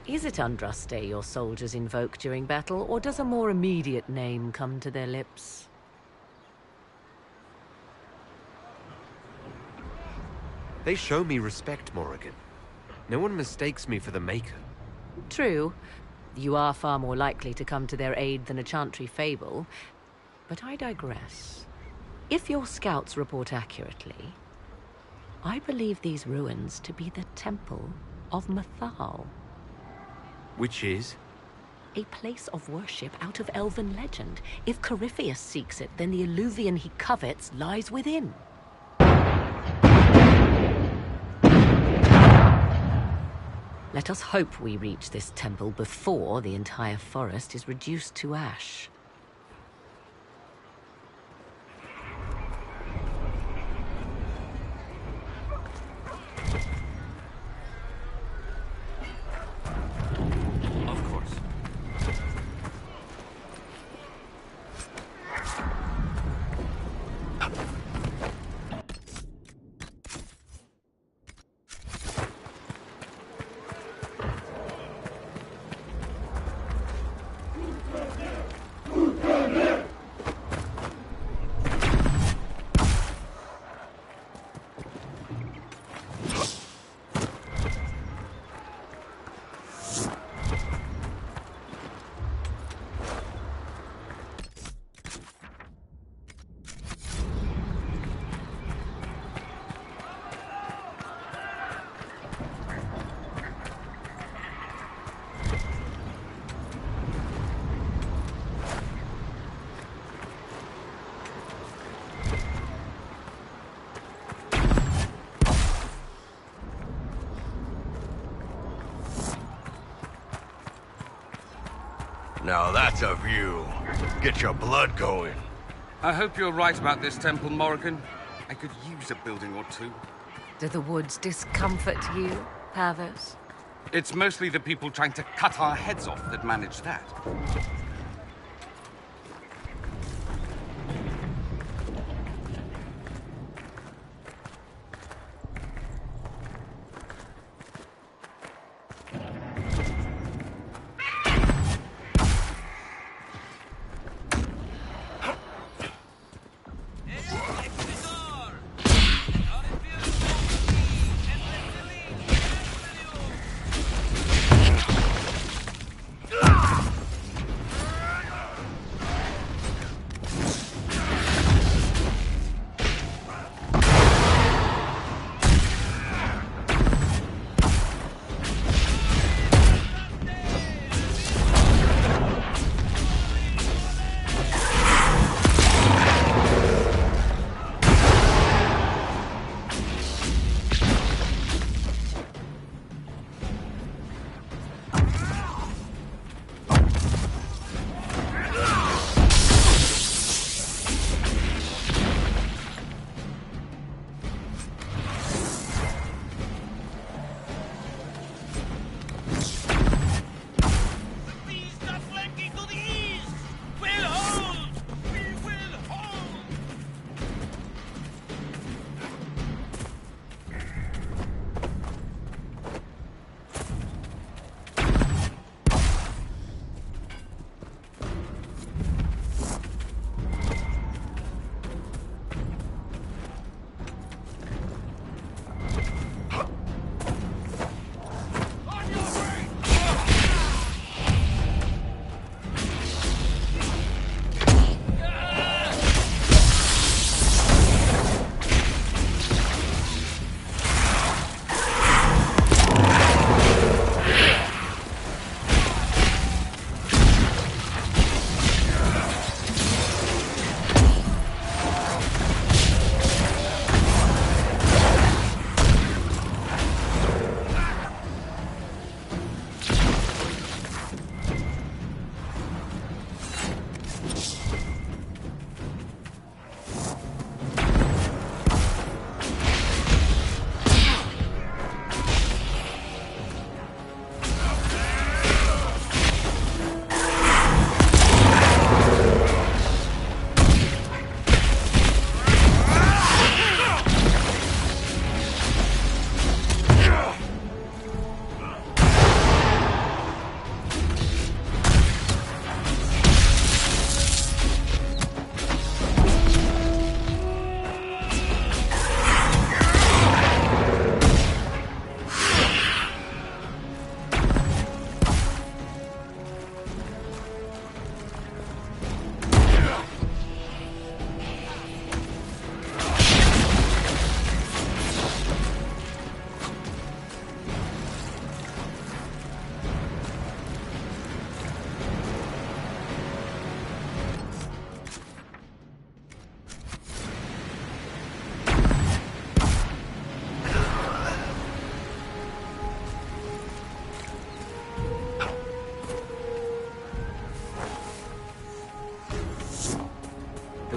is it Andraste your soldiers invoke during battle, or does a more immediate name come to their lips? They show me respect, Morrigan. No one mistakes me for the Maker. True. You are far more likely to come to their aid than a Chantry fable. But I digress. If your scouts report accurately, I believe these ruins to be the Temple of Mathal. Which is? A place of worship out of elven legend. If Corypheus seeks it, then the Illuvian he covets lies within. Let us hope we reach this temple before the entire forest is reduced to ash. Of course. Now that's a view. Get your blood going. I hope you're right about this temple, Morrigan. I could use a building or two. Do the woods discomfort you, Havers? It's mostly the people trying to cut our heads off that manage that.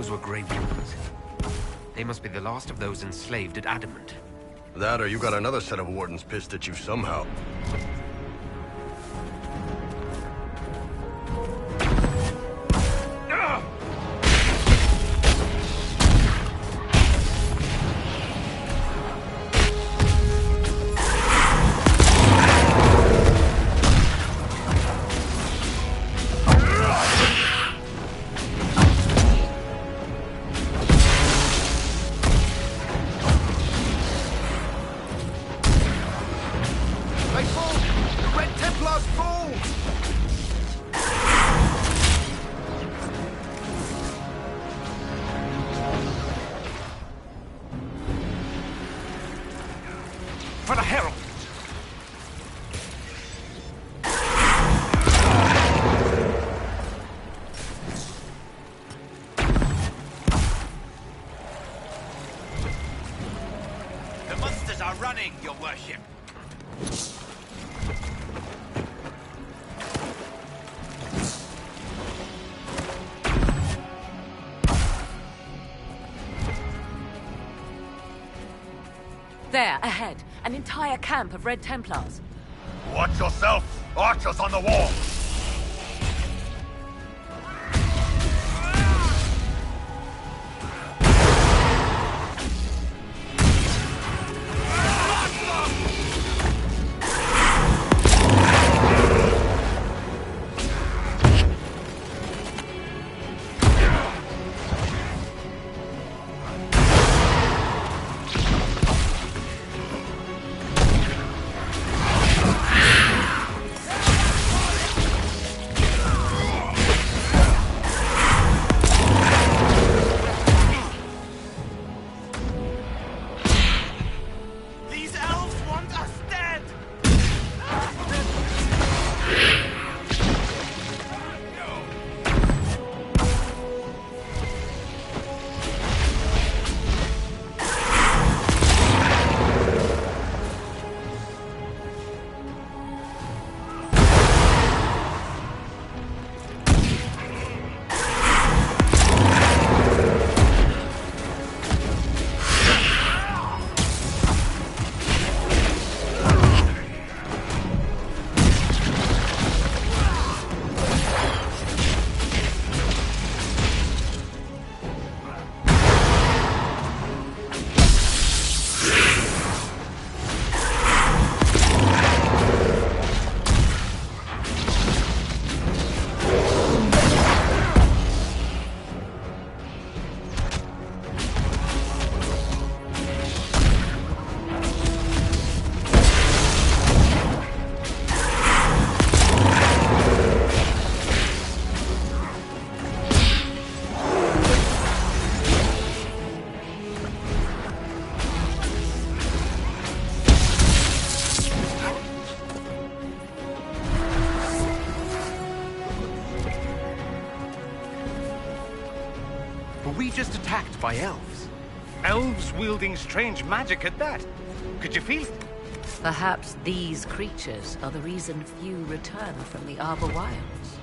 those were Grey Wardens. They must be the last of those enslaved at Adamant. That or you got another set of wardens pissed at you somehow. For the Herald! The monsters are running, your worship. There, ahead. An entire camp of Red Templars. Watch yourself! Archers on the wall! Were we just attacked by elves? Elves wielding strange magic at that. Could you feel it? Perhaps these creatures are the reason few return from the Arbor Wilds.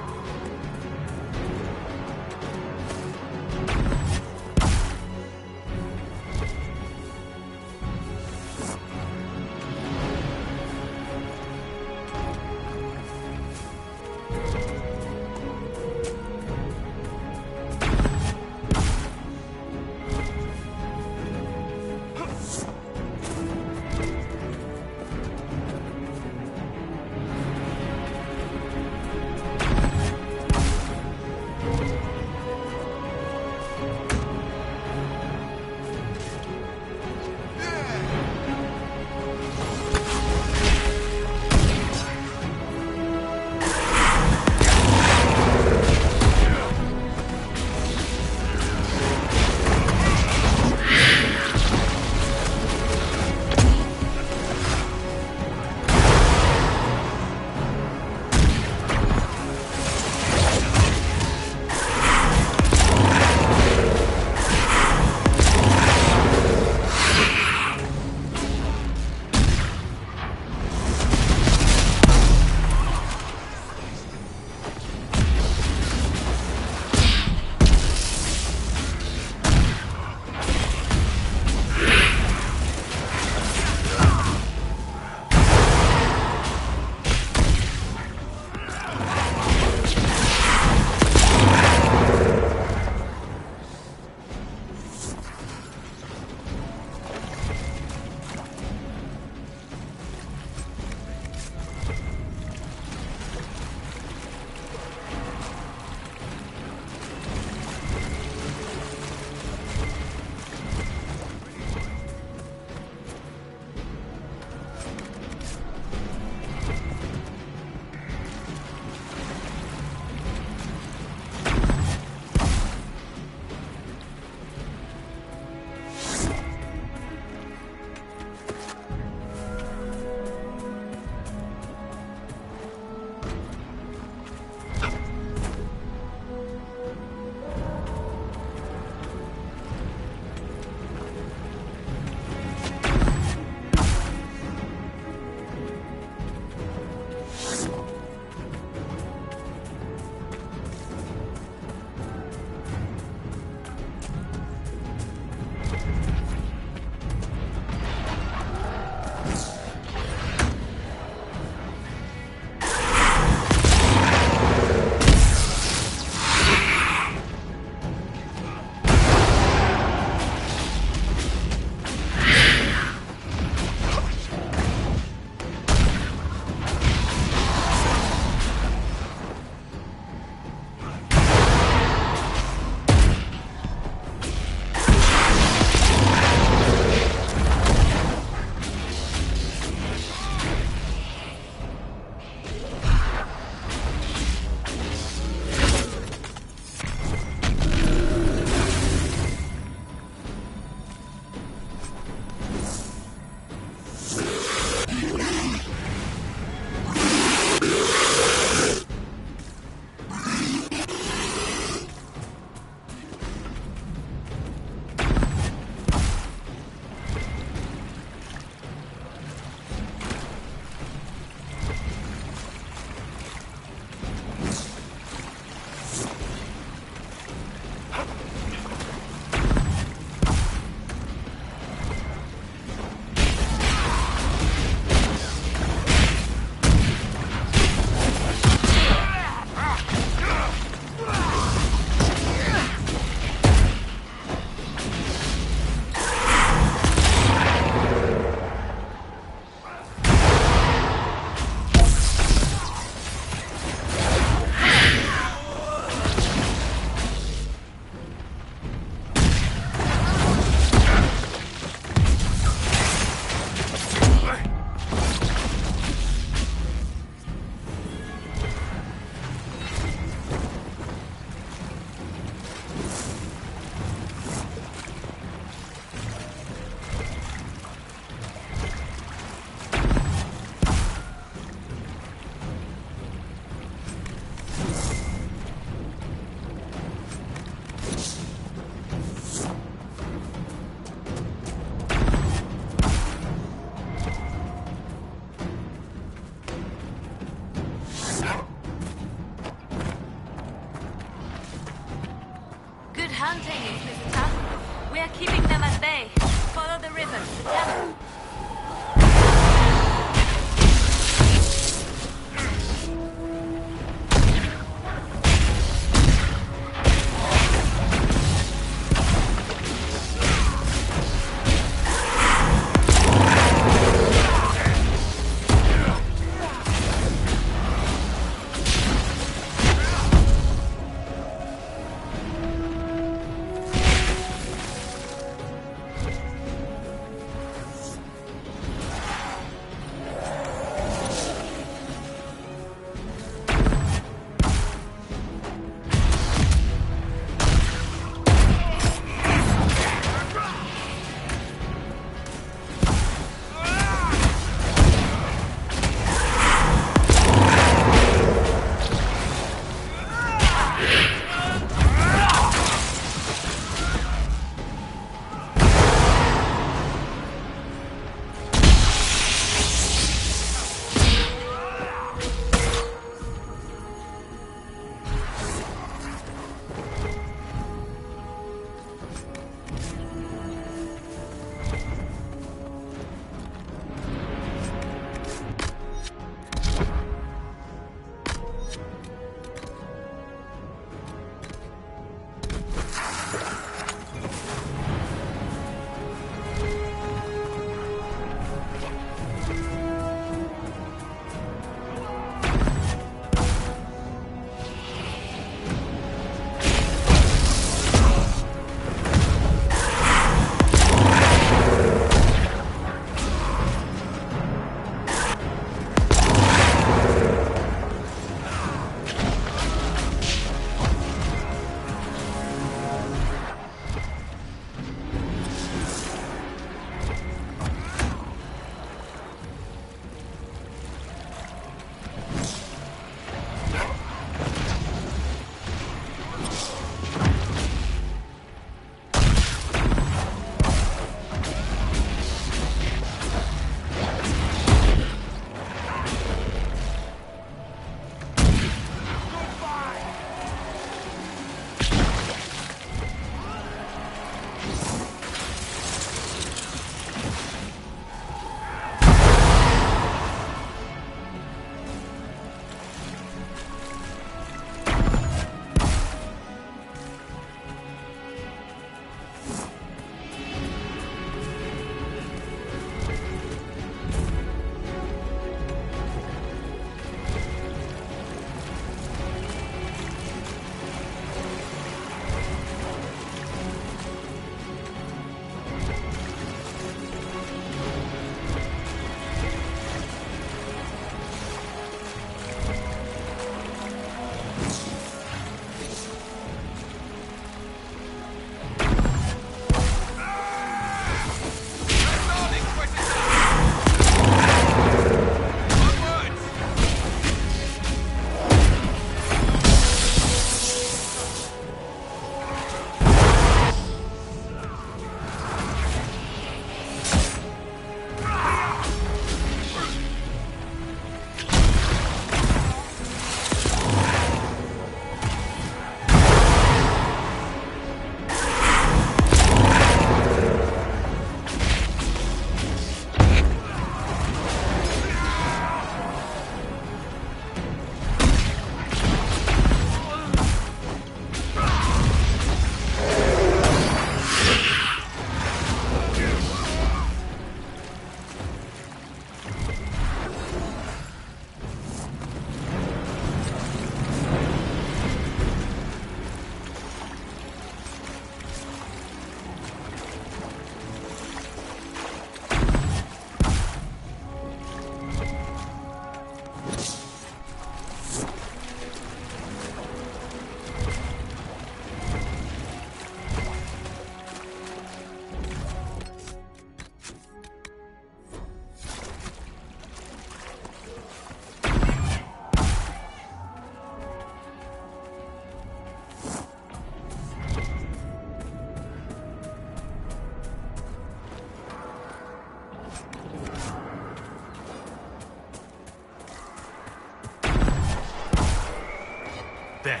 There.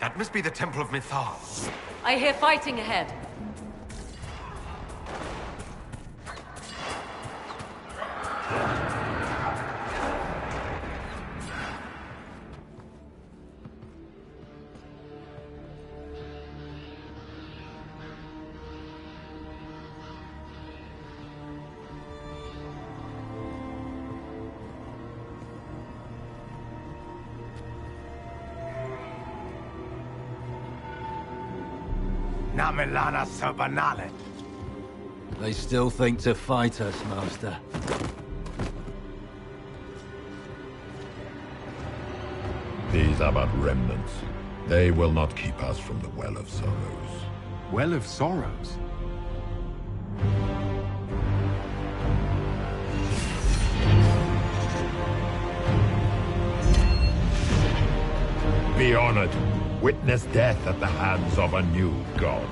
That must be the Temple of Mythal. I hear fighting ahead. Namilana Sabanalet. They still think to fight us, Master. These are but remnants. They will not keep us from the Well of Sorrows. Well of Sorrows? Be honored. Witness death at the hands of a new god.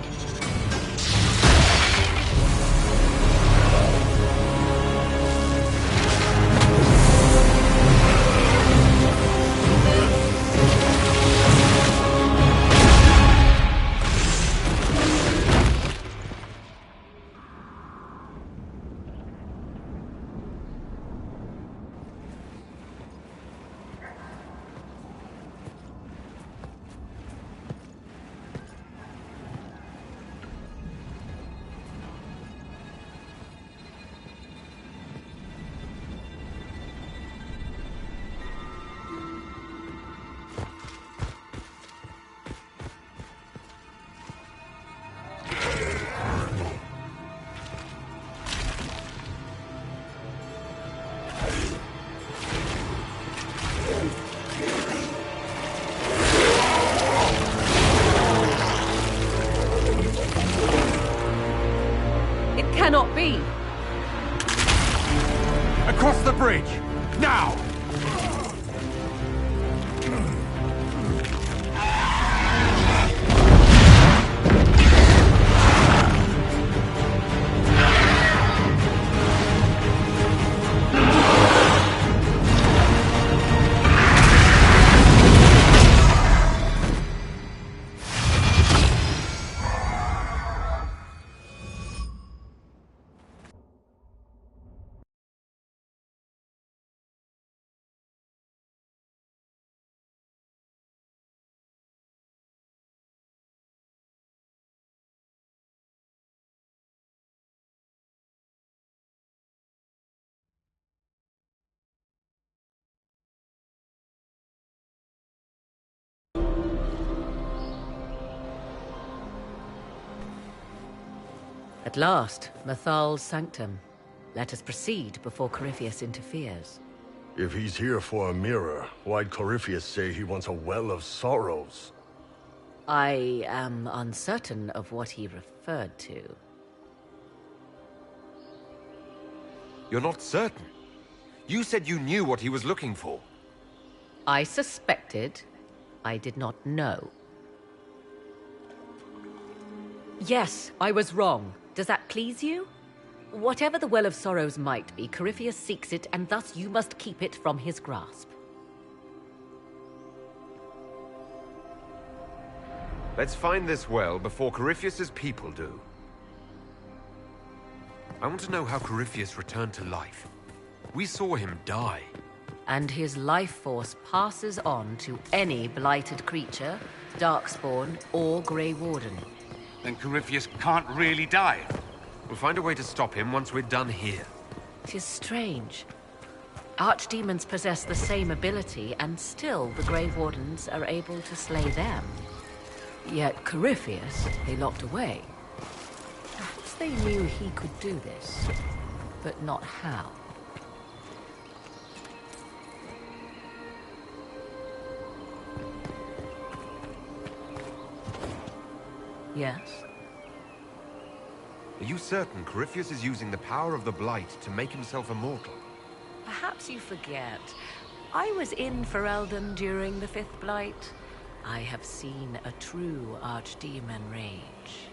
Cannot be! Across the bridge! Now! At last, Mathal's sanctum. Let us proceed before Corypheus interferes. If he's here for a mirror, why'd Corypheus say he wants a Well of Sorrows? I am uncertain of what he referred to. You're not certain? You said you knew what he was looking for. I suspected. I did not know. Yes, I was wrong. Does that please you? Whatever the Well of Sorrows might be, Corypheus seeks it, and thus you must keep it from his grasp. Let's find this well before Corypheus's people do. I want to know how Corypheus returned to life. We saw him die. And his life force passes on to any blighted creature, Darkspawn, or Grey Warden. Then Corypheus can't really die. We'll find a way to stop him once we're done here. 'Tis strange. Archdemons possess the same ability, and still the Grey Wardens are able to slay them. Yet Corypheus, they locked away. Perhaps they knew he could do this, but not how. Yes? Are you certain Corypheus is using the power of the Blight to make himself immortal? Perhaps you forget. I was in Ferelden during the Fifth Blight. I have seen a true Archdemon rage.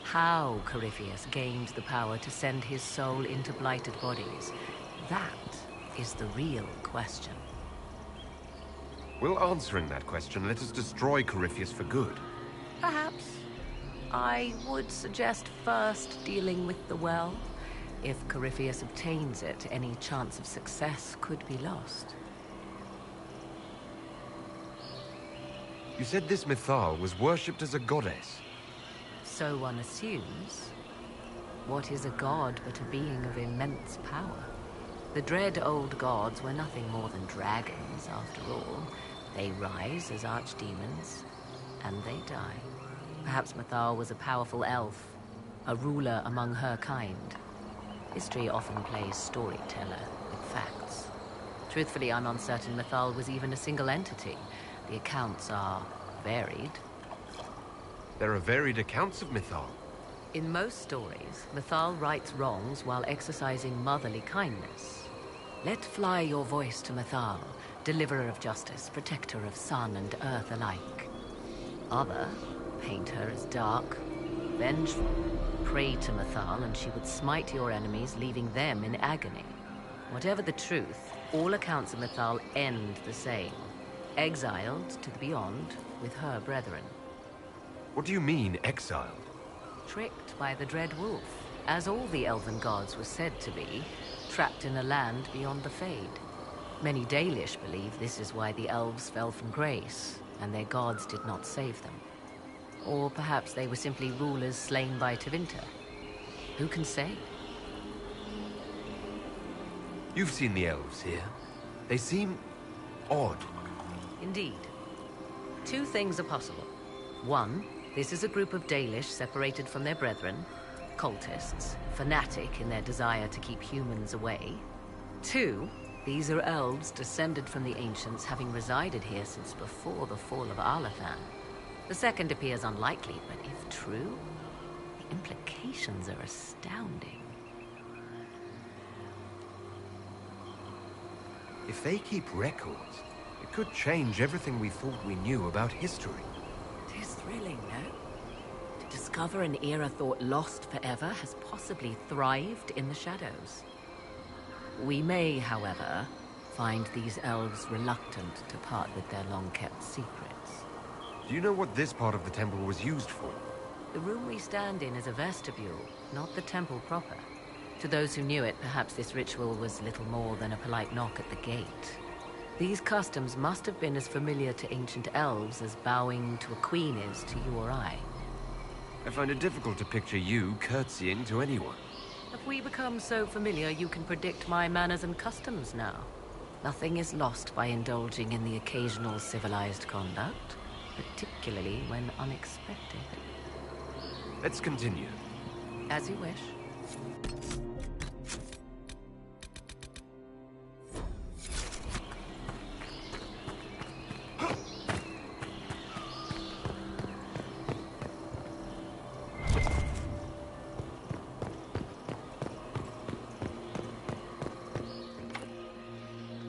How Corypheus gained the power to send his soul into blighted bodies, that is the real question. Will answering that question let us destroy Corypheus for good? Perhaps. I would suggest first dealing with the well. If Corypheus obtains it, any chance of success could be lost. You said this Mythal was worshipped as a goddess. So one assumes. What is a god but a being of immense power? The dread old gods were nothing more than dragons, after all. They rise as archdemons, and they die. Perhaps Mythal was a powerful elf, a ruler among her kind. History often plays storyteller with facts. Truthfully, I'm uncertain Mythal was even a single entity. The accounts are varied. There are varied accounts of Mythal. In most stories, Mythal rights wrongs while exercising motherly kindness. Let fly your voice to Mythal, deliverer of justice, protector of sun and earth alike. Other paint her as dark, vengeful. Pray to Mythal and she would smite your enemies, leaving them in agony. Whatever the truth, all accounts of Mythal end the same. Exiled to the beyond with her brethren. What do you mean, exiled? Tricked by the Dread Wolf, as all the elven gods were said to be, trapped in a land beyond the Fade. Many Dalish believe this is why the elves fell from grace, and their gods did not save them. Or perhaps they were simply rulers slain by Tevinter. Who can say? You've seen the elves here. They seem odd. Indeed. Two things are possible. One, this is a group of Dalish separated from their brethren, cultists, fanatic in their desire to keep humans away. Two, these are elves descended from the ancients, having resided here since before the fall of Arlathan. The second appears unlikely, but if true, the implications are astounding. If they keep records, it could change everything we thought we knew about history. It is thrilling, no? To discover an era thought lost forever has possibly thrived in the shadows. We may, however, find these elves reluctant to part with their long-kept secrets. Do you know what this part of the temple was used for? The room we stand in is a vestibule, not the temple proper. To those who knew it, perhaps this ritual was little more than a polite knock at the gate. These customs must have been as familiar to ancient elves as bowing to a queen is to you or I. I find it difficult to picture you curtsying to anyone. If we become so familiar, you can predict my manners and customs now. Nothing is lost by indulging in the occasional civilized conduct, particularly when unexpected. Let's continue. As you wish.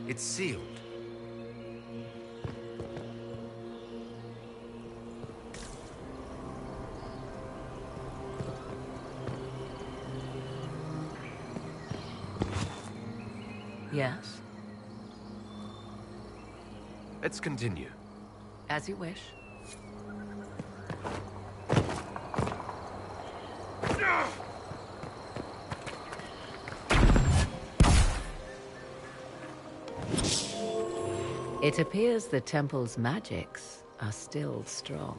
It's sealed. Yes? Let's continue. As you wish. It appears the temple's magics are still strong.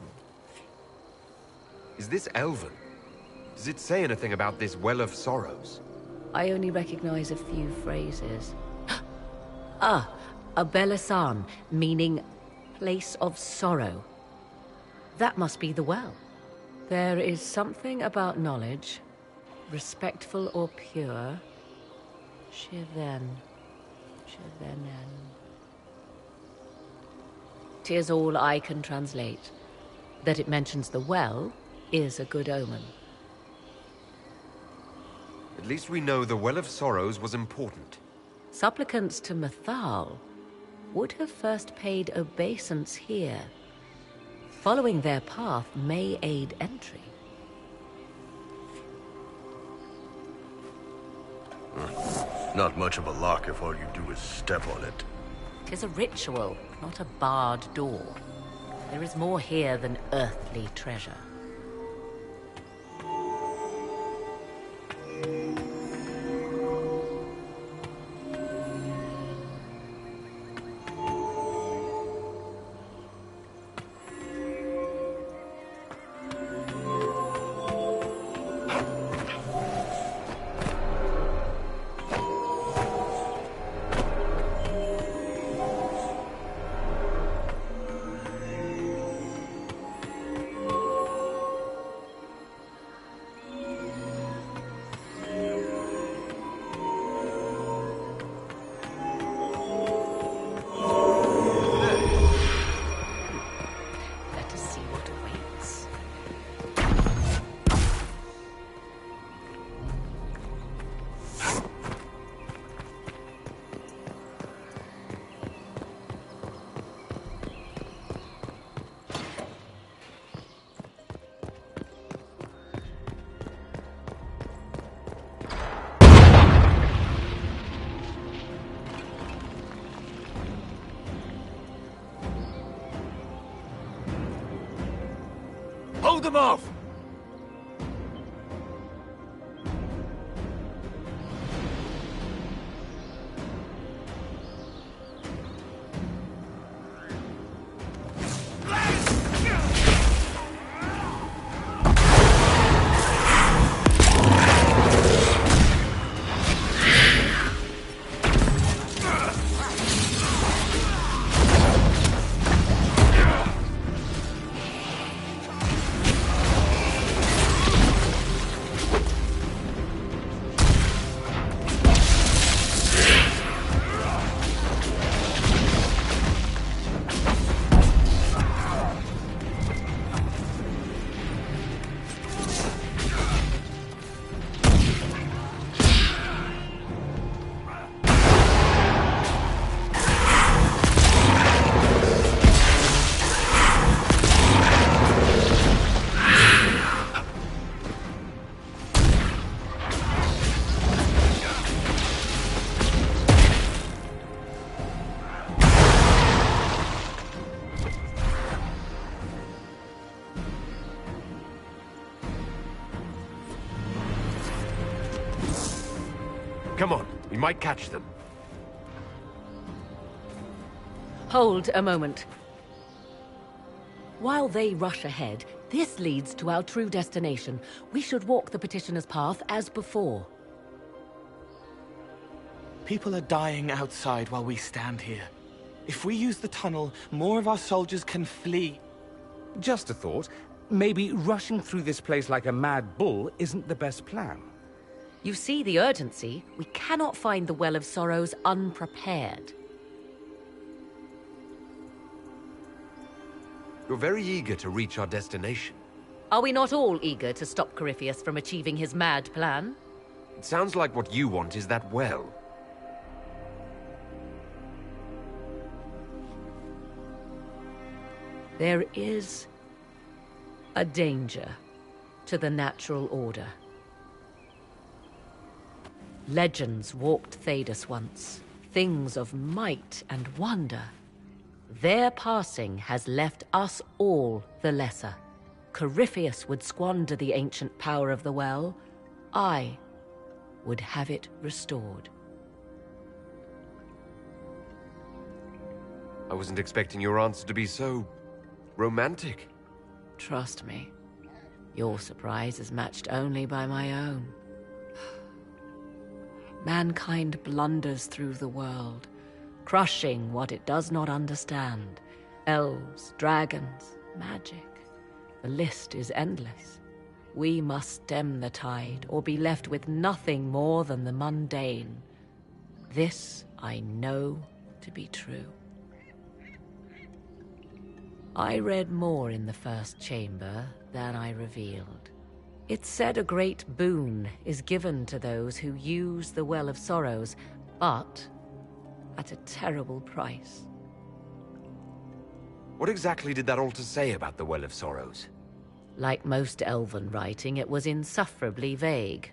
Is this Elven? Does it say anything about this Well of Sorrows? I only recognize a few phrases. Ah, a Belasan, meaning place of sorrow. That must be the well. There is something about knowledge, respectful or pure. Shivenen. 'Tis all I can translate. That it mentions the well is a good omen. At least we know the Well of Sorrows was important. Supplicants to Mythal would have first paid obeisance here. Following their path may aid entry. Not much of a lock if all you do is step on it. 'Tis a ritual, not a barred door. There is more here than earthly treasure. them off! Come on, we might catch them. Hold a moment. While they rush ahead, this leads to our true destination. We should walk the petitioner's path as before. People are dying outside while we stand here. If we use the tunnel, more of our soldiers can flee. Just a thought. Maybe rushing through this place like a mad bull isn't the best plan. You see the urgency? We cannot find the Well of Sorrows unprepared. You're very eager to reach our destination. Are we not all eager to stop Corypheus from achieving his mad plan? It sounds like what you want is that well. There is a danger to the natural order. Legends walked Thedas once, things of might and wonder. Their passing has left us all the lesser. Corypheus would squander the ancient power of the well. I would have it restored. I wasn't expecting your answer to be so romantic. Trust me, your surprise is matched only by my own. Mankind blunders through the world, crushing what it does not understand. Elves, dragons, magic. The list is endless. We must stem the tide, or be left with nothing more than the mundane. This I know to be true. I read more in the first chamber than I revealed. It said a great boon is given to those who use the Well of Sorrows, but at a terrible price. What exactly did that altar say about the Well of Sorrows? Like most elven writing, it was insufferably vague.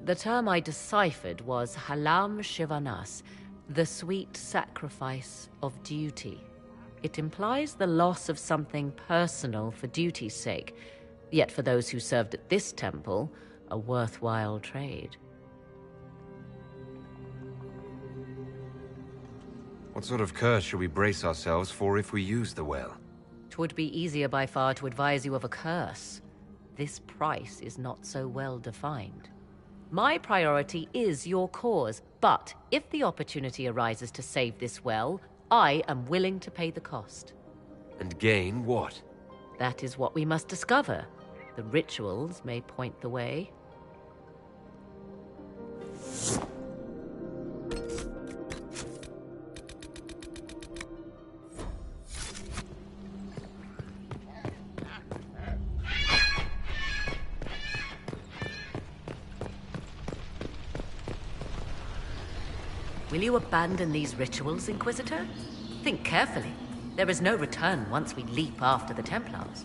The term I deciphered was Halam Shivanas, the sweet sacrifice of duty. It implies the loss of something personal for duty's sake, yet for those who served at this temple, a worthwhile trade. What sort of curse should we brace ourselves for if we use the well? 'Twould be easier by far to advise you of a curse. This price is not so well defined. My priority is your cause, but if the opportunity arises to save this well, I am willing to pay the cost. And gain what? That is what we must discover. The rituals may point the way. Will you abandon these rituals, Inquisitor? Think carefully. There is no return once we leap after the Templars.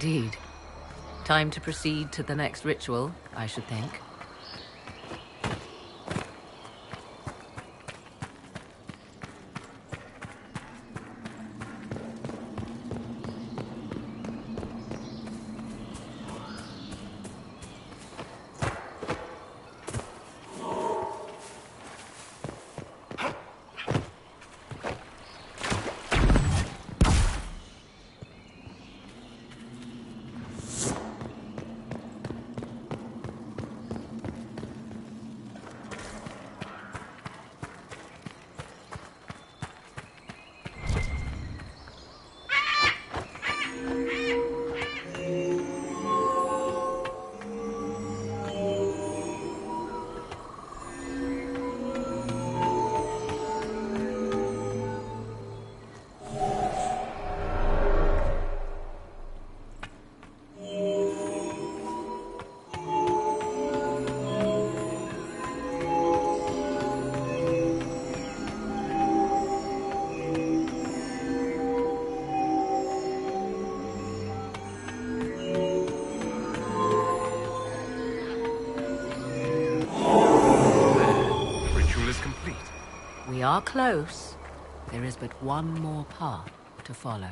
Indeed. Time to proceed to the next ritual, I should think. We are close. There is but one more path to follow.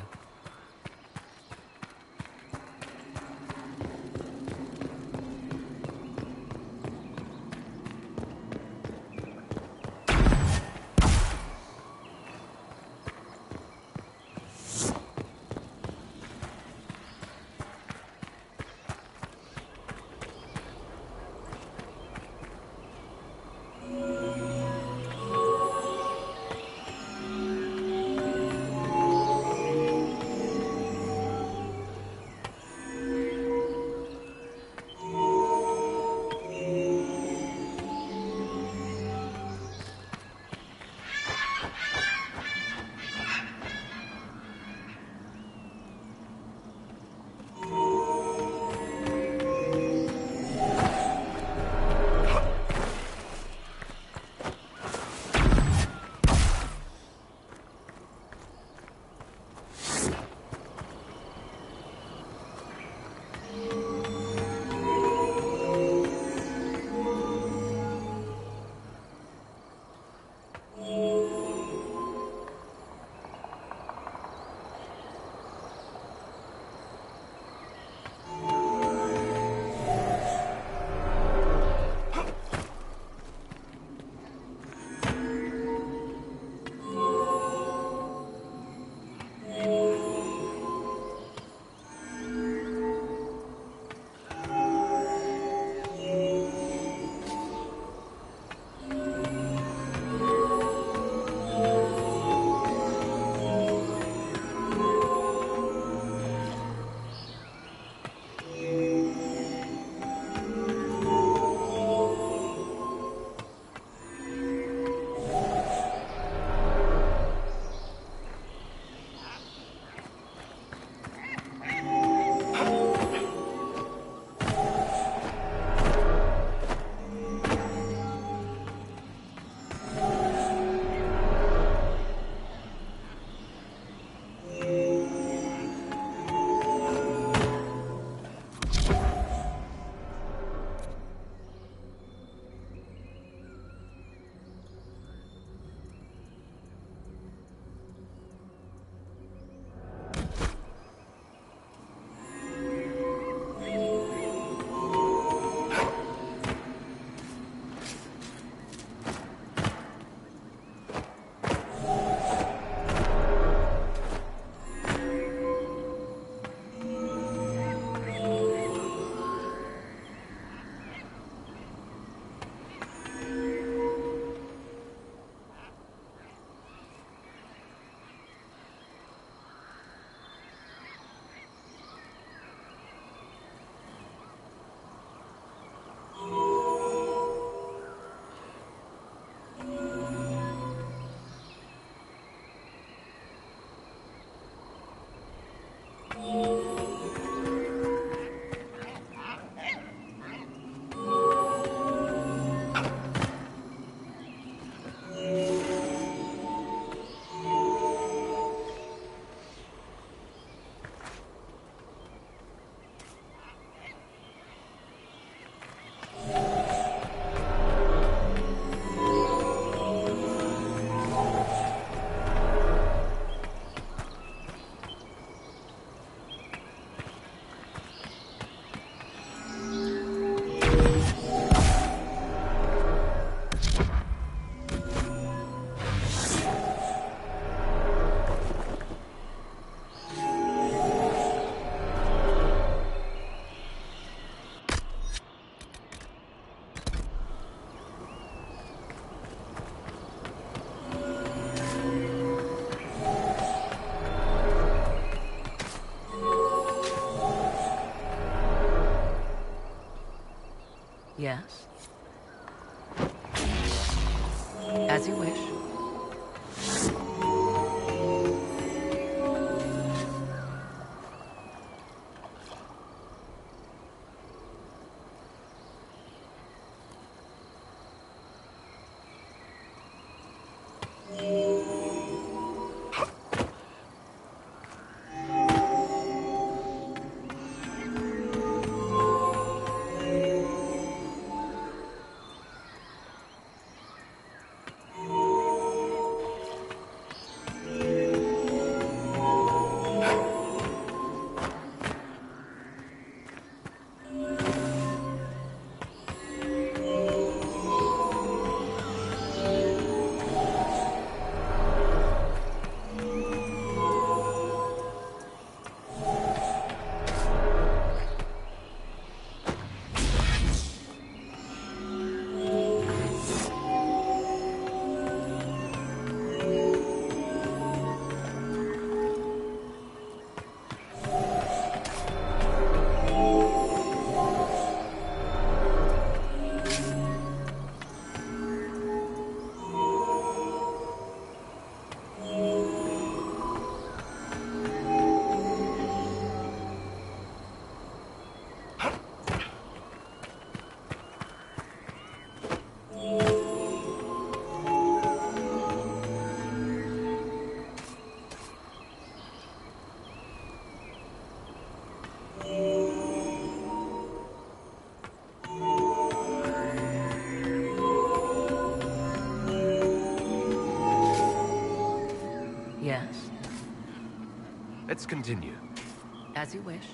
Yes? As you wish. Yes. Let's continue. As you wish.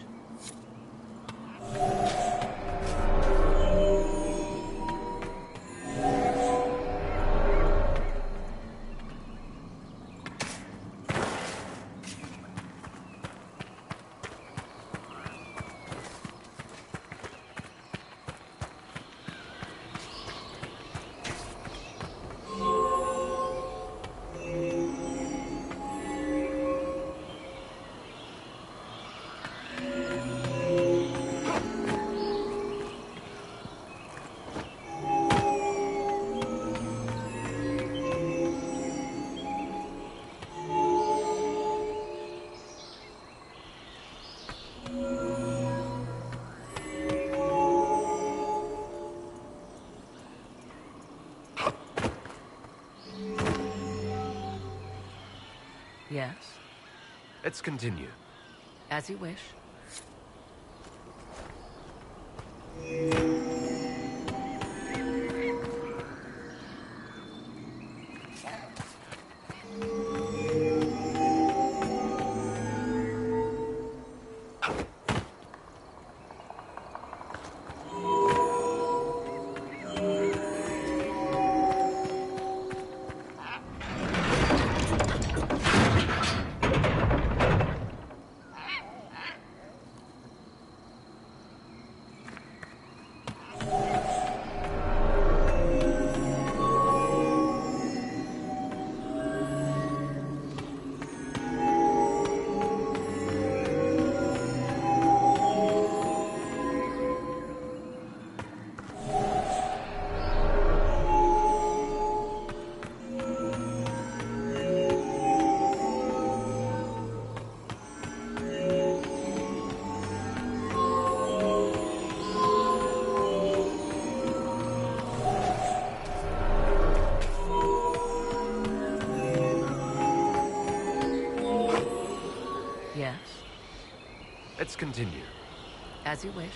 Yes. Let's continue. As you wish. Yes? Let's continue. As you wish.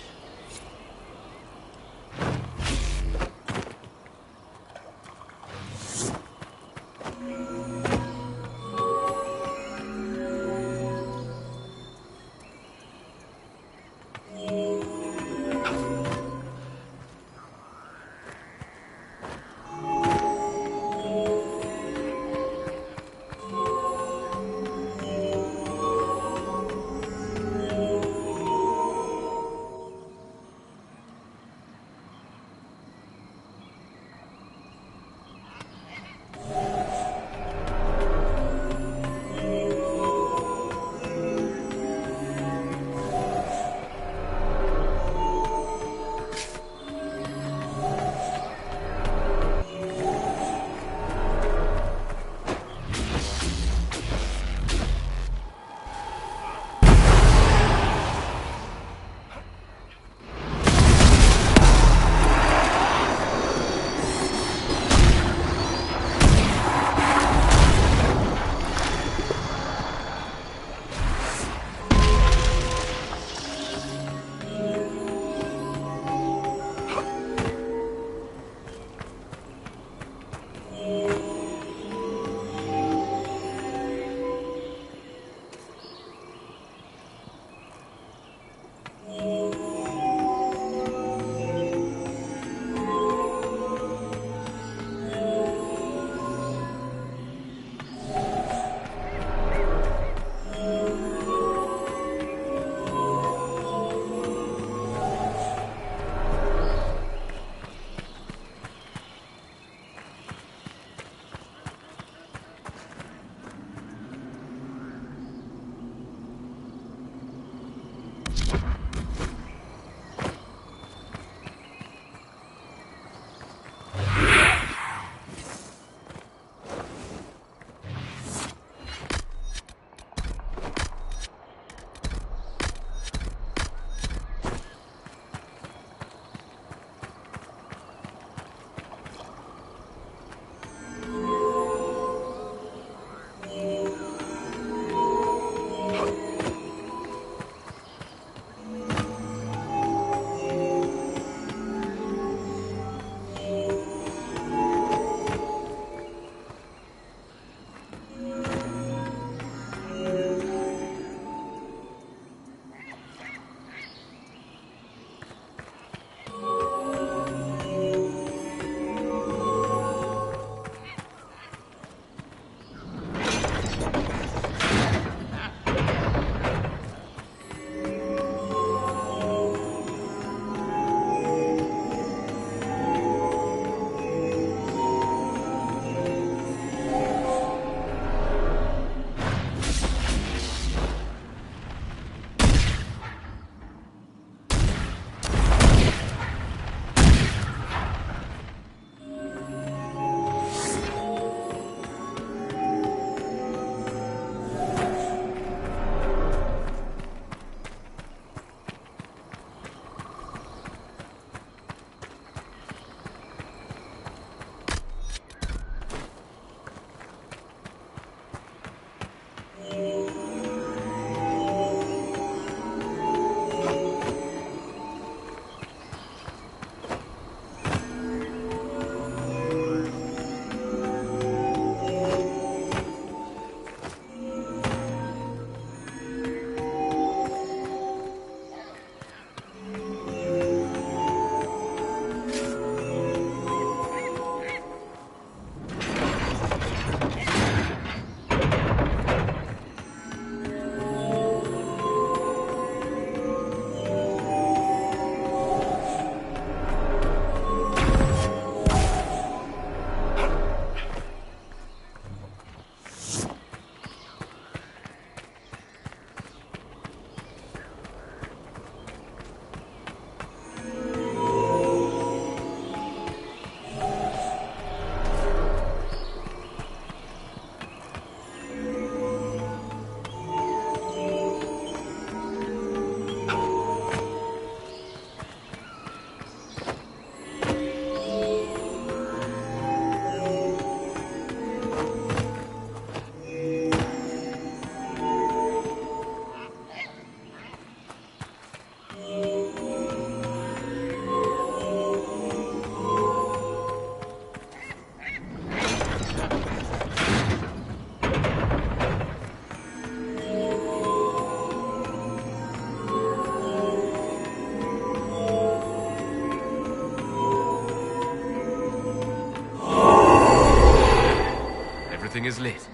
something is lit.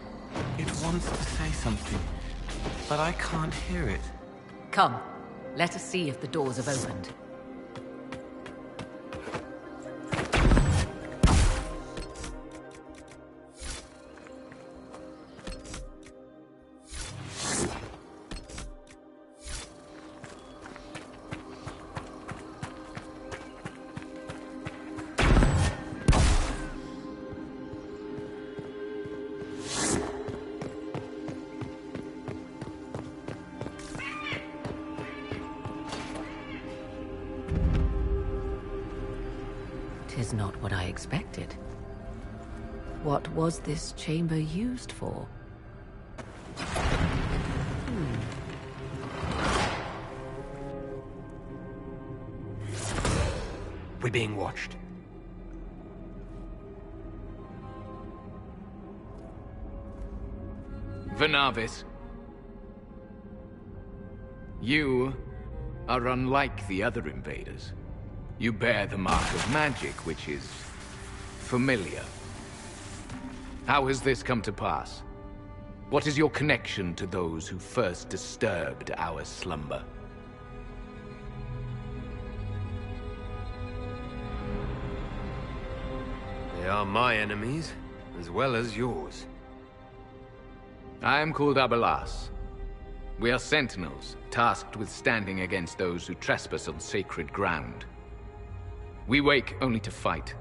It wants to say something, but I can't hear it. Come, let us see if the doors have opened. Tis not what I expected. What was this chamber used for? We're being watched. Venavis. You are unlike the other invaders. You bear the mark of magic, which is familiar. How has this come to pass? What is your connection to those who first disturbed our slumber? They are my enemies, as well as yours. I am called Abelas. We are sentinels, tasked with standing against those who trespass on sacred ground. We wake only to fight,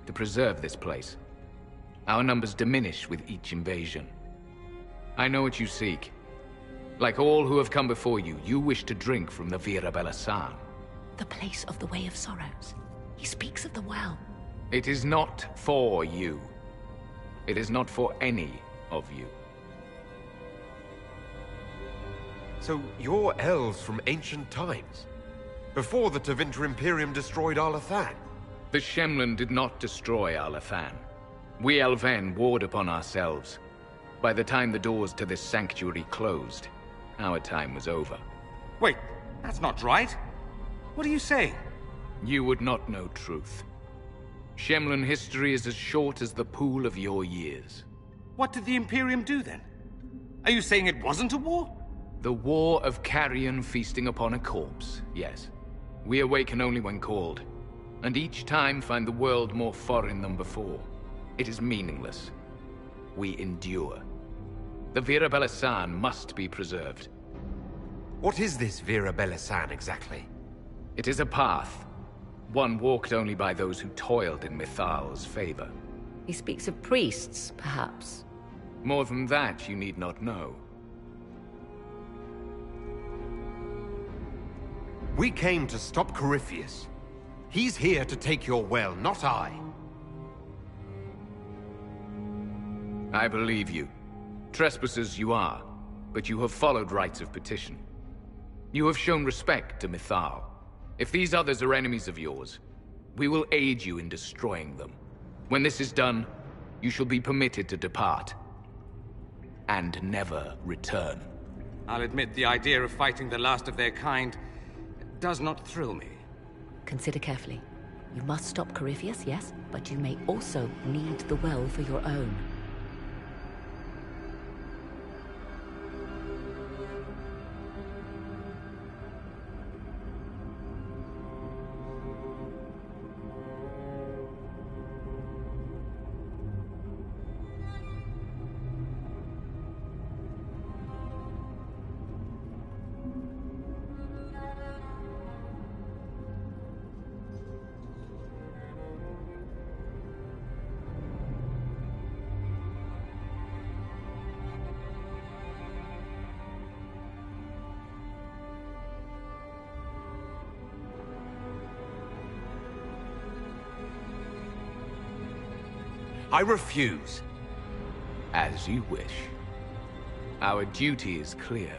to preserve this place. Our numbers diminish with each invasion. I know what you seek. Like all who have come before you, you wish to drink from the Vira Belasan. The place of the Way of Sorrows. He speaks of the well. It is not for you. It is not for any of you. So you're elves from ancient times? Before the Tevinter Imperium destroyed Arlathan? The Shemlen did not destroy Arlathan. We Elven warred upon ourselves. By the time the doors to this sanctuary closed, our time was over. Wait, that's not right. What are you saying? You would not know truth. Shemlen history is as short as the pool of your years. What did the Imperium do then? Are you saying it wasn't a war? The war of carrion feasting upon a corpse, yes. We awaken only when called, and each time find the world more foreign than before. It is meaningless. We endure. The Vira Belasan must be preserved. What is this Vira Belasan exactly? It is a path. One walked only by those who toiled in Mithal's favor. He speaks of priests, perhaps. More than that, you need not know. We came to stop Corypheus. He's here to take your well, not I. I believe you. Trespassers you are, but you have followed rites of petition. You have shown respect to Mithal. If these others are enemies of yours, we will aid you in destroying them. When this is done, you shall be permitted to depart. And never return. I'll admit the idea of fighting the last of their kind does not thrill me. Consider carefully. You must stop Corypheus, yes, but you may also need the well for your own. I refuse. As you wish. Our duty is clear.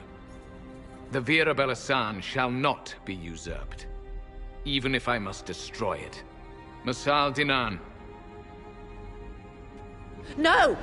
The Vira Belasan shall not be usurped, even if I must destroy it. Masal Dinan. No!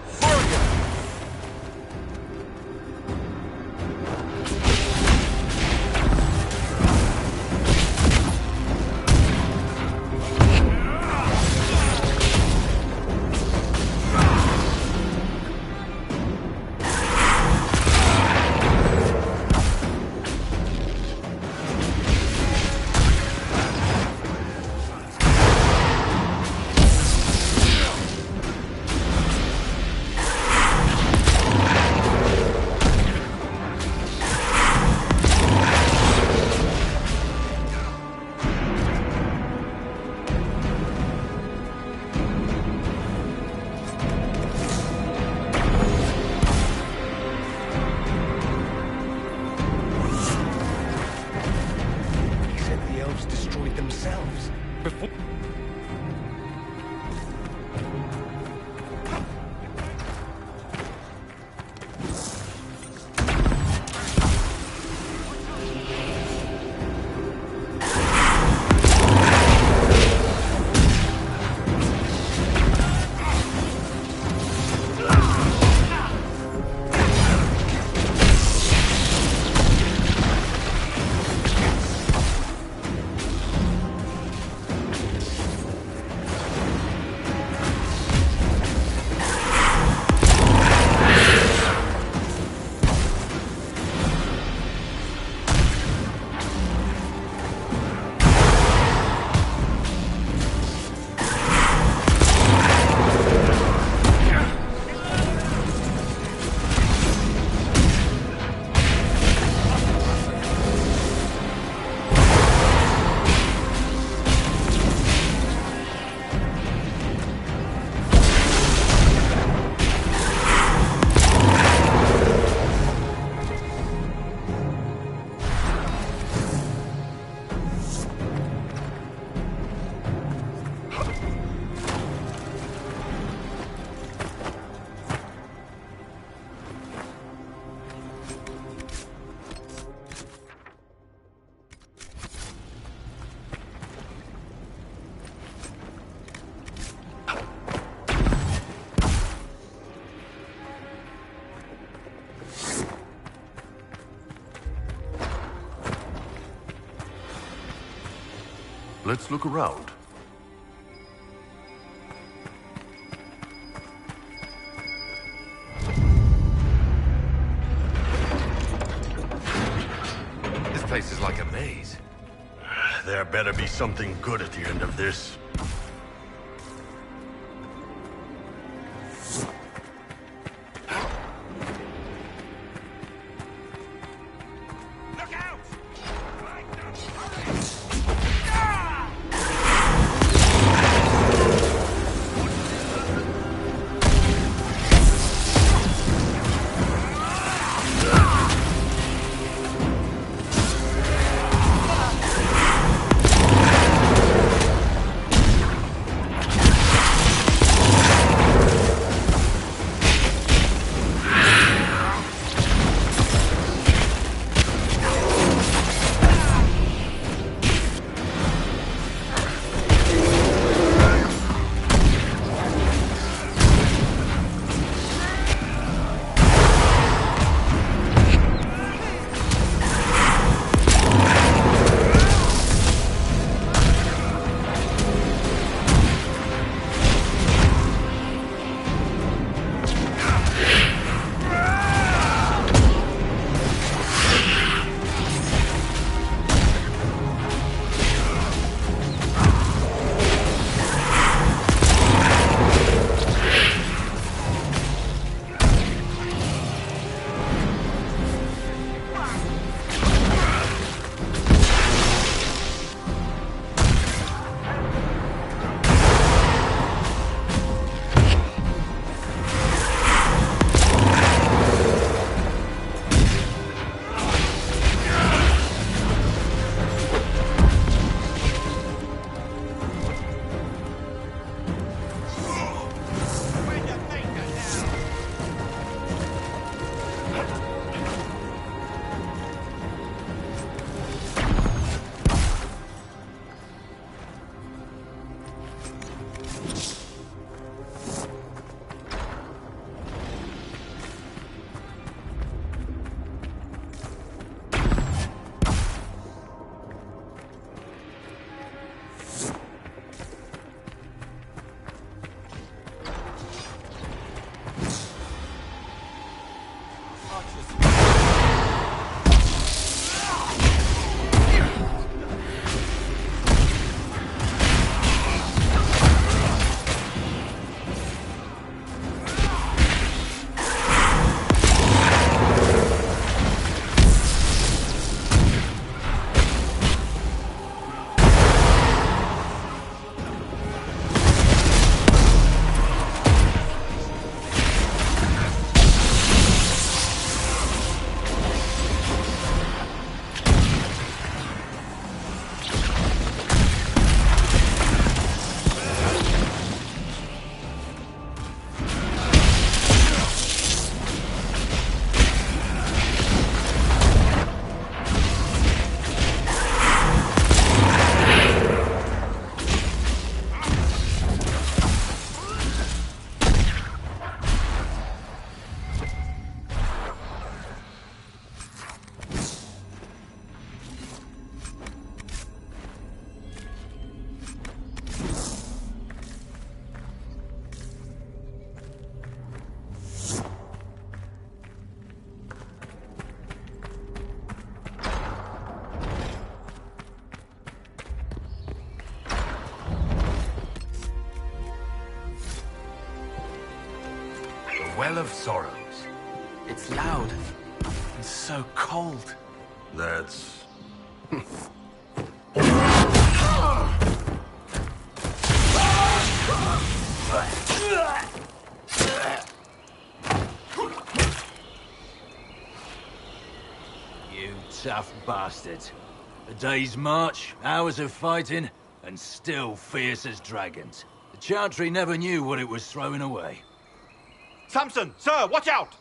ourselves before... Let's look around. This place is like a maze. There better be something good at the end of this. Well of Sorrows. It's loud and so cold. That's... You tough bastards. A day's march, hours of fighting, and still fierce as dragons. The Chantry never knew what it was throwing away. Samson, sir, watch out!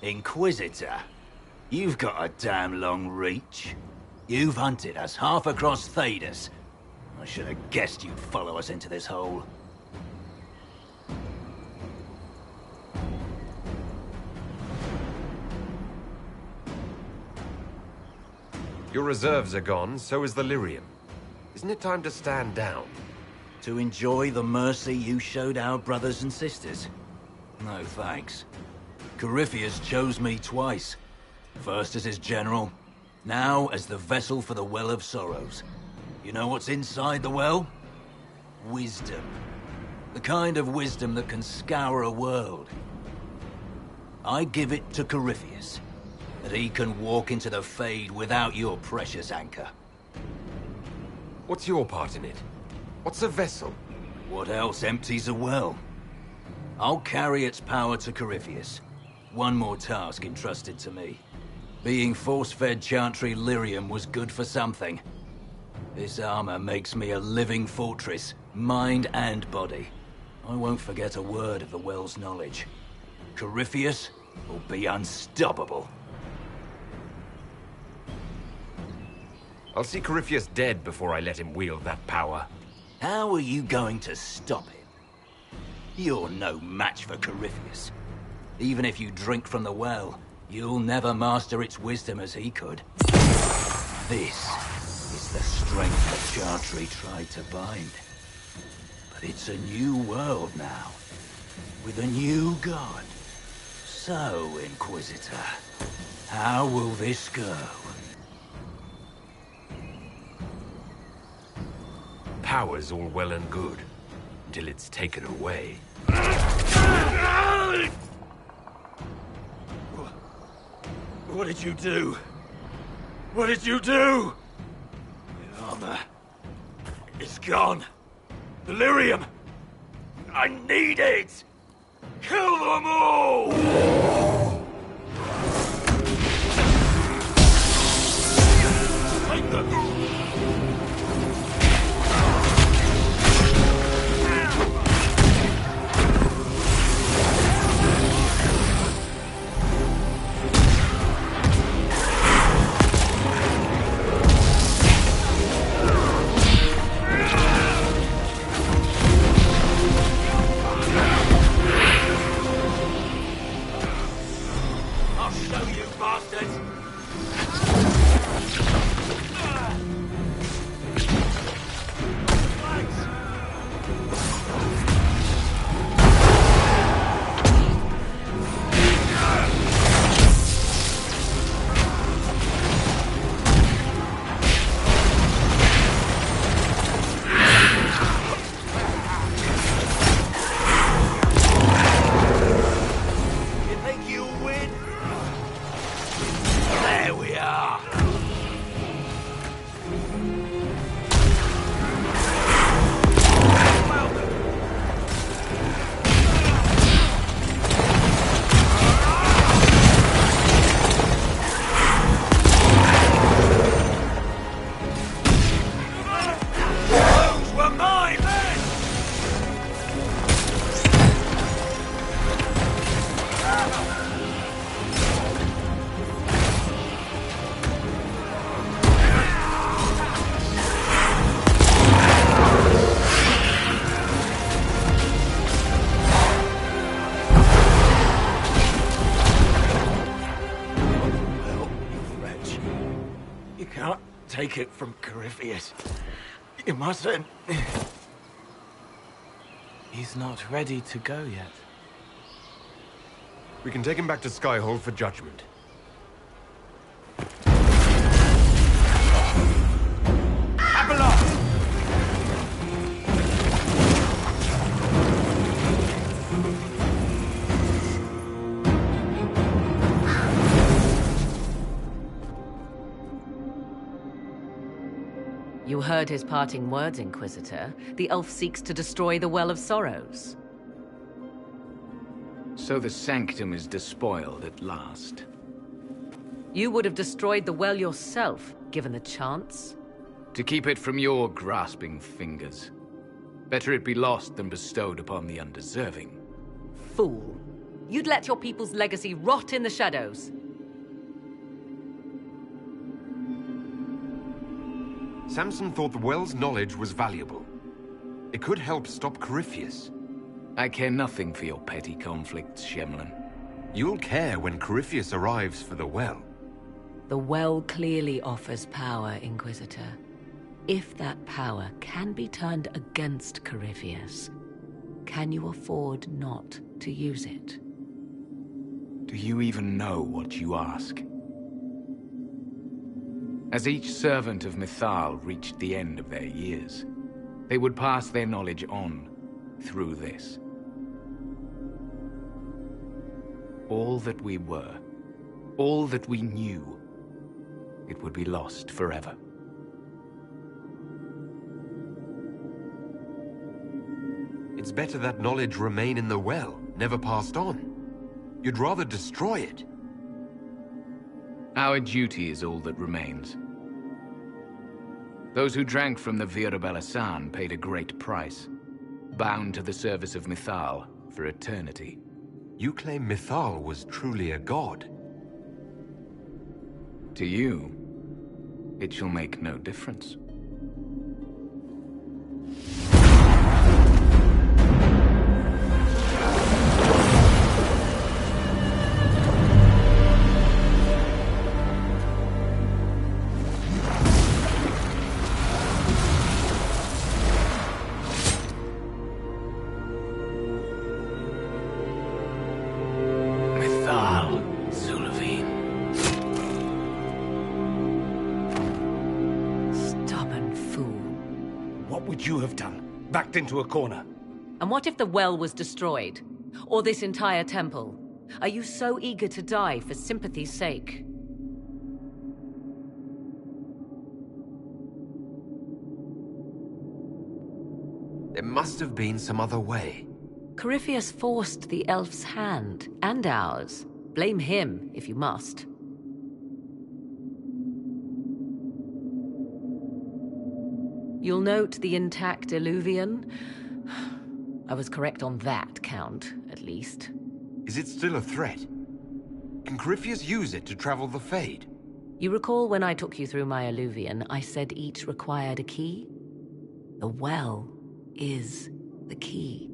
Inquisitor, you've got a damn long reach. You've hunted us half across Thedas. I should have guessed you'd follow us into this hole. Your reserves are gone, so is the lyrium. Isn't it time to stand down? To enjoy the mercy you showed our brothers and sisters? No thanks. Corypheus chose me twice. First as his general, now as the vessel for the Well of Sorrows. You know what's inside the well? Wisdom. The kind of wisdom that can scour a world. I give it to Corypheus, that he can walk into the Fade without your precious anchor. What's your part in it? What's a vessel? What else empties a well? I'll carry its power to Corypheus. One more task entrusted to me. Being force-fed Chantry lyrium was good for something. This armor makes me a living fortress, mind and body. I won't forget a word of the well's knowledge. Corypheus will be unstoppable. I'll see Corypheus dead before I let him wield that power. How are you going to stop him? You're no match for Corypheus. Even if you drink from the well, you'll never master its wisdom as he could. This is the strength the Chantry tried to bind. But it's a new world now, with a new god. So, Inquisitor, how will this go? Power's all well and good, until it's taken away. What did you do? What did you do? My armor. It's gone. Delirium. I need it! Kill them all! Take them! Take it from Corypheus. You mustn't. He's not ready to go yet. We can take him back to Skyhold for judgment. You heard his parting words, Inquisitor. The elf seeks to destroy the Well of Sorrows. So the Sanctum is despoiled at last. You would have destroyed the well yourself, given the chance. To keep it from your grasping fingers. Better it be lost than bestowed upon the undeserving. Fool. You'd let your people's legacy rot in the shadows. Samson thought the well's knowledge was valuable. It could help stop Corypheus. I care nothing for your petty conflicts, Shemlin. You'll care when Corypheus arrives for the well. The well clearly offers power, Inquisitor. If that power can be turned against Corypheus, can you afford not to use it? Do you even know what you ask? As each servant of Mythal reached the end of their years, they would pass their knowledge on through this. All that we were, all that we knew, it would be lost forever. It's better that knowledge remain in the well, never passed on. You'd rather destroy it. Our duty is all that remains. Those who drank from the Vira Belasan paid a great price, bound to the service of Mythal for eternity. You claim Mythal was truly a god. To you, it shall make no difference. Backed into a corner. And what if the well was destroyed? Or this entire temple? Are you so eager to die for sympathy's sake? There must have been some other way. Corypheus forced the elf's hand, and ours. Blame him, if you must. You'll note the intact Illuvian. I was correct on that count, at least. Is it still a threat? Can Corypheus use it to travel the Fade? You recall when I took you through my Illuvian, I said each required a key? The well is the key.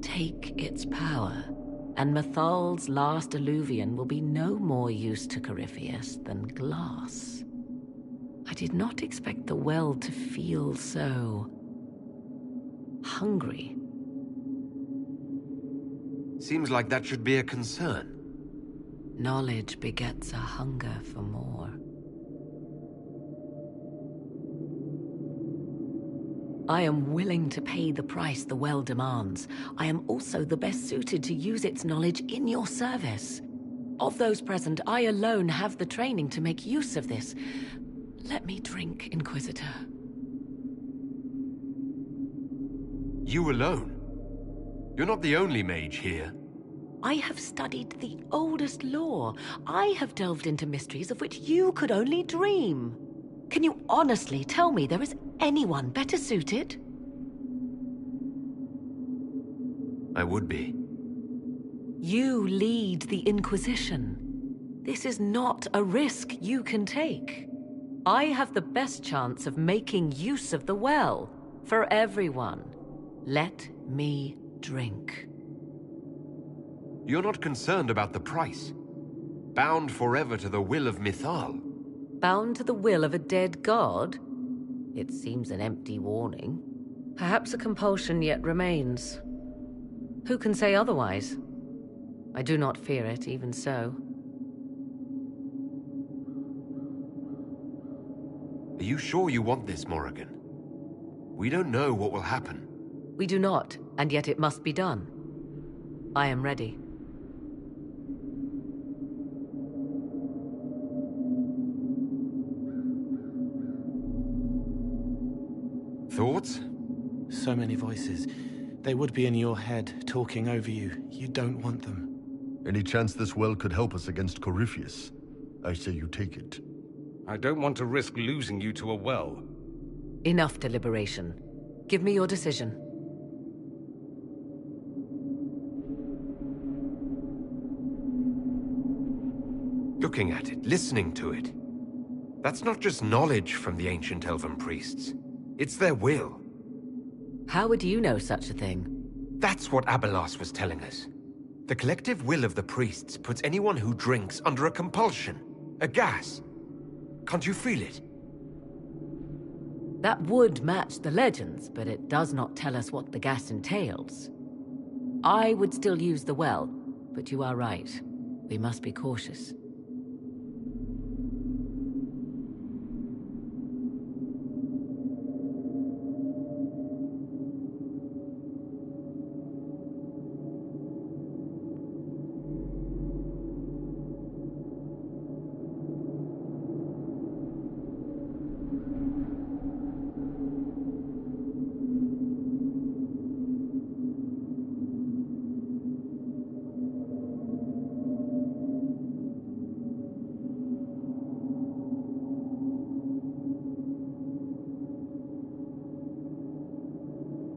Take its power, and Mythal's last Illuvian will be no more use to Corypheus than glass. I did not expect the well to feel so hungry. Seems like that should be a concern. Knowledge begets a hunger for more. I am willing to pay the price the well demands. I am also the best suited to use its knowledge in your service. Of those present, I alone have the training to make use of this. Let me drink, Inquisitor. You alone? You're not the only mage here. I have studied the oldest lore. I have delved into mysteries of which you could only dream. Can you honestly tell me there is anyone better suited? I would be. You lead the Inquisition. This is not a risk you can take. I have the best chance of making use of the well, for everyone. Let me drink. You're not concerned about the price. Bound forever to the will of Mythal. Bound to the will of a dead god? It seems an empty warning. Perhaps a compulsion yet remains. Who can say otherwise? I do not fear it, even so. Are you sure you want this, Morrigan? We don't know what will happen. We do not, and yet it must be done. I am ready. Thoughts? So many voices. They would be in your head, talking over you. You don't want them. Any chance this well could help us against Corypheus? I say you take it. I don't want to risk losing you to a well. Enough deliberation. Give me your decision. Looking at it, listening to it. That's not just knowledge from the ancient elven priests. It's their will. How would you know such a thing? That's what Abelas was telling us. The collective will of the priests puts anyone who drinks under a compulsion. A gas. Can't you feel it? That would match the legends, but it does not tell us what the gas entails. I would still use the well, but you are right. We must be cautious.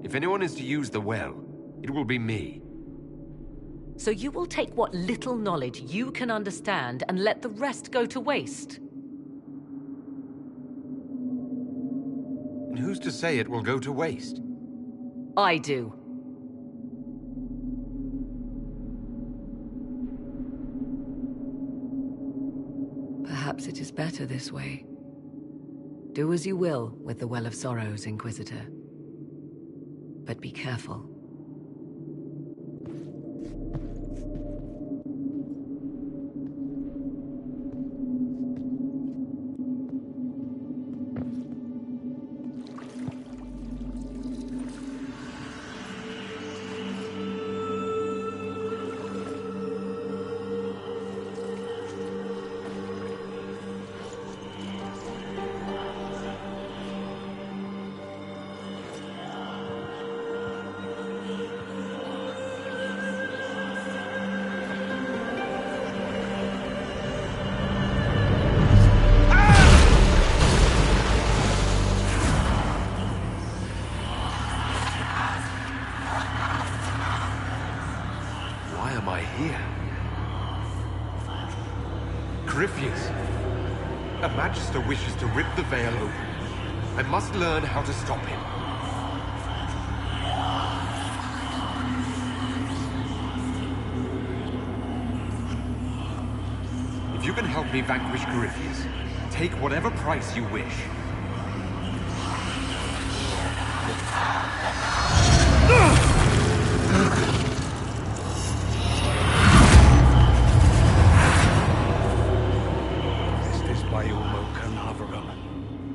If anyone is to use the well, it will be me. So you will take what little knowledge you can understand and let the rest go to waste? And who's to say it will go to waste? I do. Perhaps it is better this way. Do as you will with the Well of Sorrows, Inquisitor. But be careful. Corypheus. A Magister wishes to rip the veil open. I must learn how to stop him. If you can help me vanquish Corypheus, take whatever price you wish.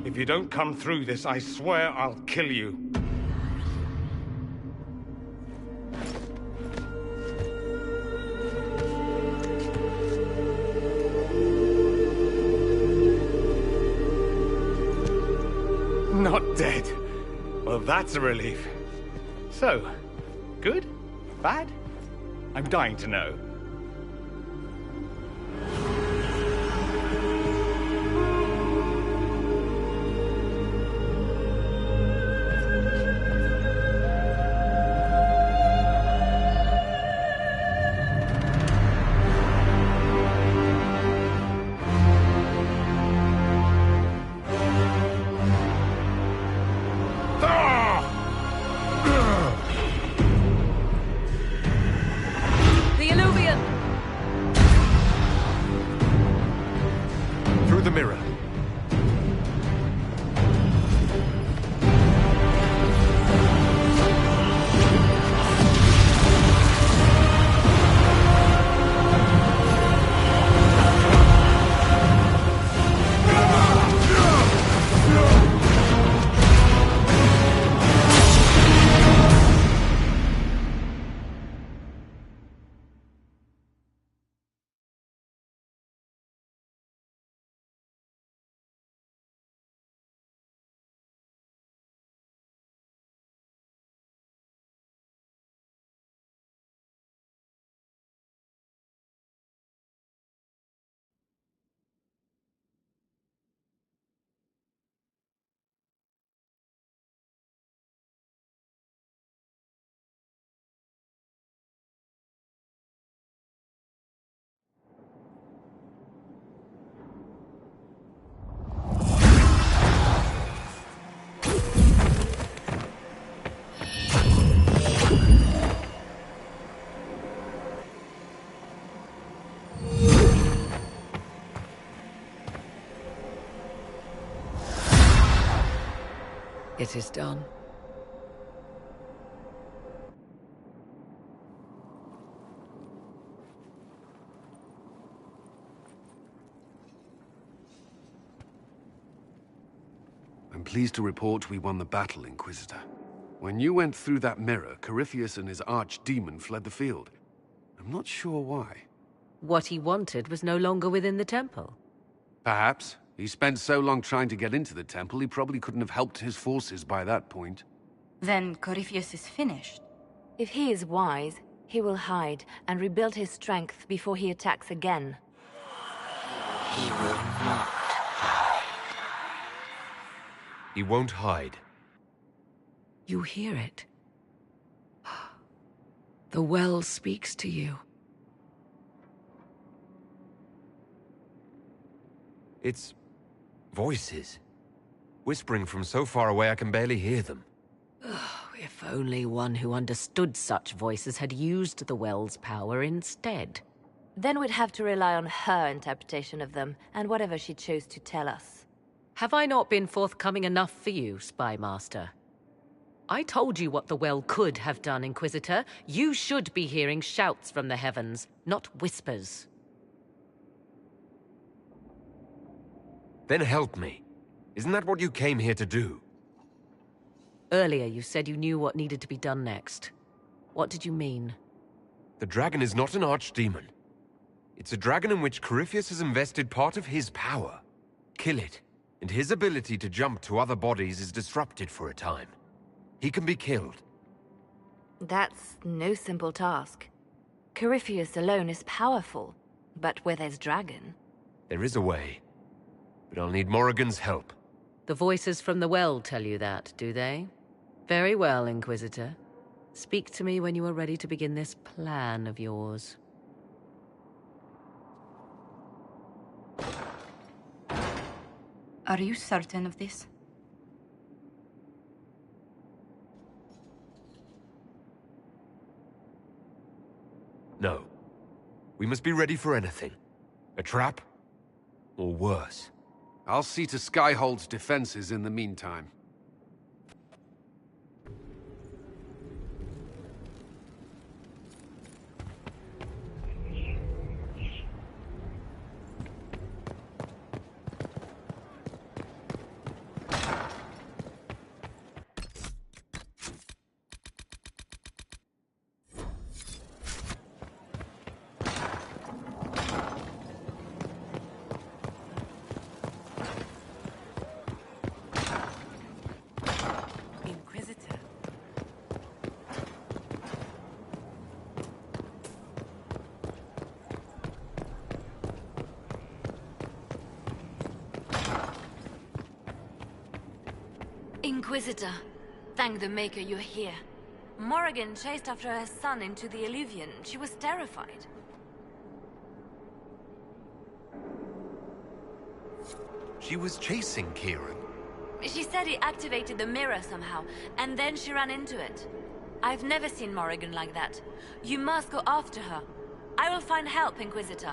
If you don't come through this, I swear I'll kill you. Not dead. Well, that's a relief. So, good? Bad? I'm dying to know. The Illuvians! It is done. I'm pleased to report we won the battle, Inquisitor. When you went through that mirror, Corypheus and his archdemon fled the field. I'm not sure why. What he wanted was no longer within the temple. Perhaps. He spent so long trying to get into the temple, he probably couldn't have helped his forces by that point. Then Corypheus is finished. If he is wise, he will hide and rebuild his strength before he attacks again. He will not. He won't hide. You hear it. The well speaks to you. It's voices. Whispering from so far away I can barely hear them. If only one who understood such voices had used the well's power instead. Then we'd have to rely on her interpretation of them, and whatever she chose to tell us. Have I not been forthcoming enough for you, Spy Master? I told you what the well could have done, Inquisitor. You should be hearing shouts from the heavens, not whispers. Then help me. Isn't that what you came here to do? Earlier you said you knew what needed to be done next. What did you mean? The dragon is not an archdemon. It's a dragon in which Corypheus has invested part of his power. Kill it, and his ability to jump to other bodies is disrupted for a time. He can be killed. That's no simple task. Corypheus alone is powerful, but where there's dragon... There is a way, but I'll need Morrigan's help. The voices from the well tell you that, do they? Very well, Inquisitor. Speak to me when you are ready to begin this plan of yours. Are you certain of this? No. We must be ready for anything. A trap? Or worse. I'll see to Skyhold's defenses in the meantime. Inquisitor, thank the Maker you're here. Morrigan chased after her son into the Illuvian. She was terrified. She was chasing Kieran. She said he activated the mirror somehow, and then she ran into it. I've never seen Morrigan like that. You must go after her. I will find help, Inquisitor.